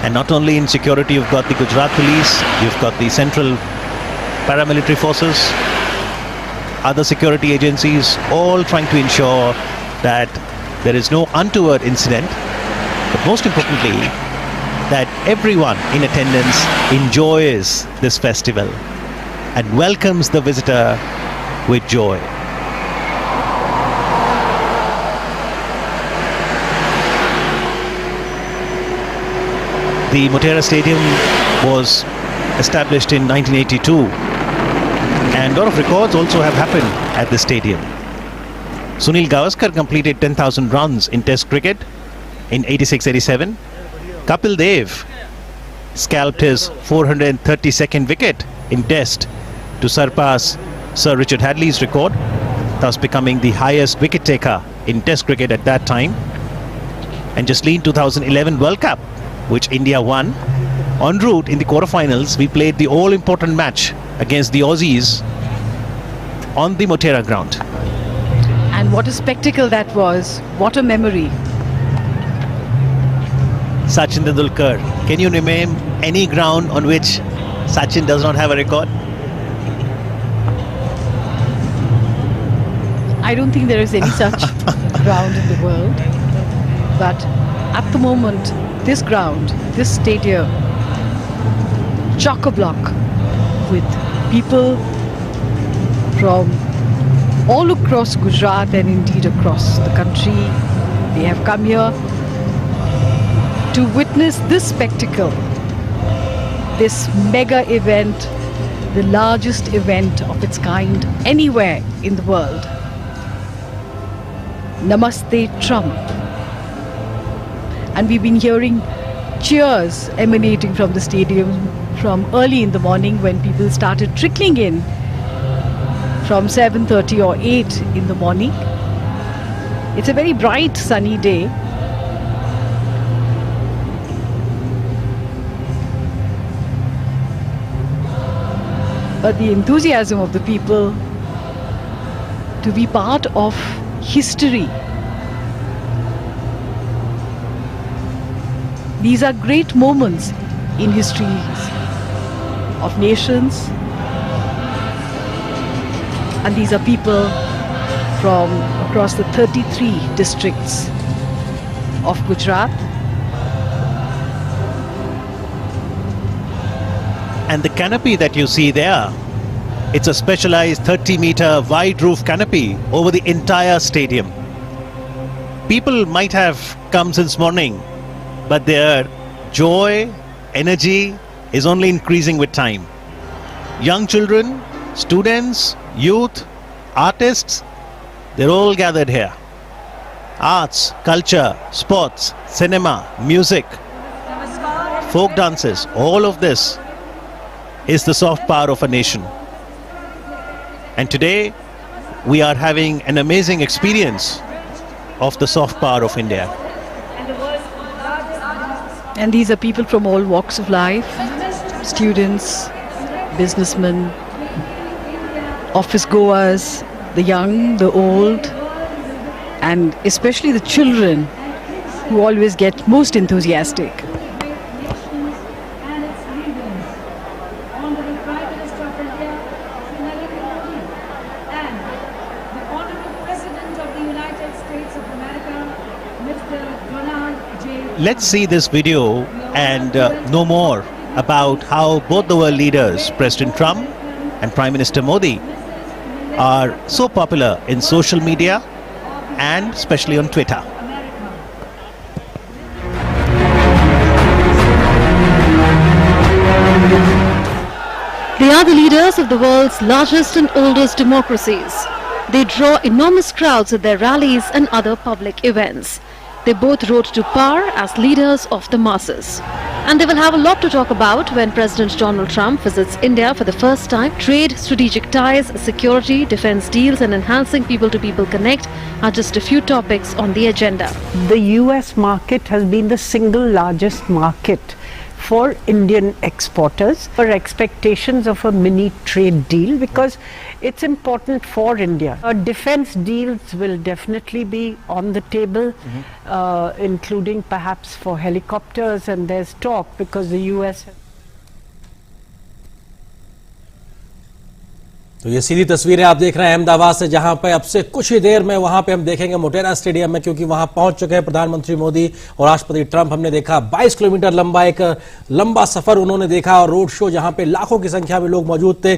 And not only in security, you've got the Gujarat police, you've got the central paramilitary forces, other security agencies, all trying to ensure that there is no untoward incident, but most importantly, that everyone in attendance enjoys this festival and welcomes the visitor with joy. The Motera Stadium was established in 1982, and a lot of records also have happened at the stadium. Sunil Gavaskar completed 10,000 runs in Test cricket in 86-87. Kapil Dev scalped his 432nd wicket in Test to surpass Sir Richard Hadley's record, thus becoming the highest wicket taker in Test cricket at that time. And justly in 2011 World Cup, which India won, en route in the quarterfinals, we played the all-important match against the Aussies on the Motera ground. And what a spectacle that was. What a memory. Sachin Tendulkar. Can you name any ground on which Sachin does not have a record? I don't think there is any such ground in the world. But at the moment, this ground, this stadium, chock-a-block with people from all across Gujarat and indeed across the country. They have come here to witness this spectacle, this mega event, the largest event of its kind anywhere in the world. Namaste Trump. And we've been hearing cheers emanating from the stadium from early in the morning when people started trickling in from 7:30 or 8 in the morning. It's a very bright sunny day. But the enthusiasm of the people to be part of history. These are great moments in histories of nations, and these are people from across the 33 districts of Gujarat. And the canopy that you see there, it's a specialized 30-meter wide roof canopy over the entire stadium. People might have come since morning but their joy, energy is only increasing with time. Young children, students, youth, artists, they're all gathered here. Arts, culture, sports, cinema, music, folk dances, all of this is the soft power of a nation. And today we are having an amazing experience of the soft power of India. And these are people from all walks of life, students, businessmen, office goers, the young, the old, and especially the children who always get most enthusiastic. Let's see this video and know more about how both the world leaders, President Trump and Prime Minister Modi, are so popular in social media and especially on Twitter. They are the leaders of the world's largest and oldest democracies. They draw enormous crowds at their rallies and other public events. They both rose to power as leaders of the masses. And they will have a lot to talk about when President Donald Trump visits India for the first time. Trade, strategic ties, security, defense deals and enhancing people-to-people connect are just a few topics on the agenda. The US market has been the single largest market for Indian exporters. For expectations of a mini trade deal because it's important for India. Defense deals will definitely be on the table, including perhaps for helicopters, and there's talk because the US तो ये सीधी तस्वीरें आप देख रहे हैं अहमदाबाद से, जहां पे अब से कुछ ही देर में वहां पे हम देखेंगे मोटेरा स्टेडियम में, क्योंकि वहां पहुंच चुके हैं प्रधानमंत्री मोदी और राष्ट्रपति ट्रंप। हमने देखा 22 किलोमीटर लंबा एक लंबा सफर उन्होंने देखा और रोड शो, जहां पे लाखों की संख्या में लोग मौजूद थे।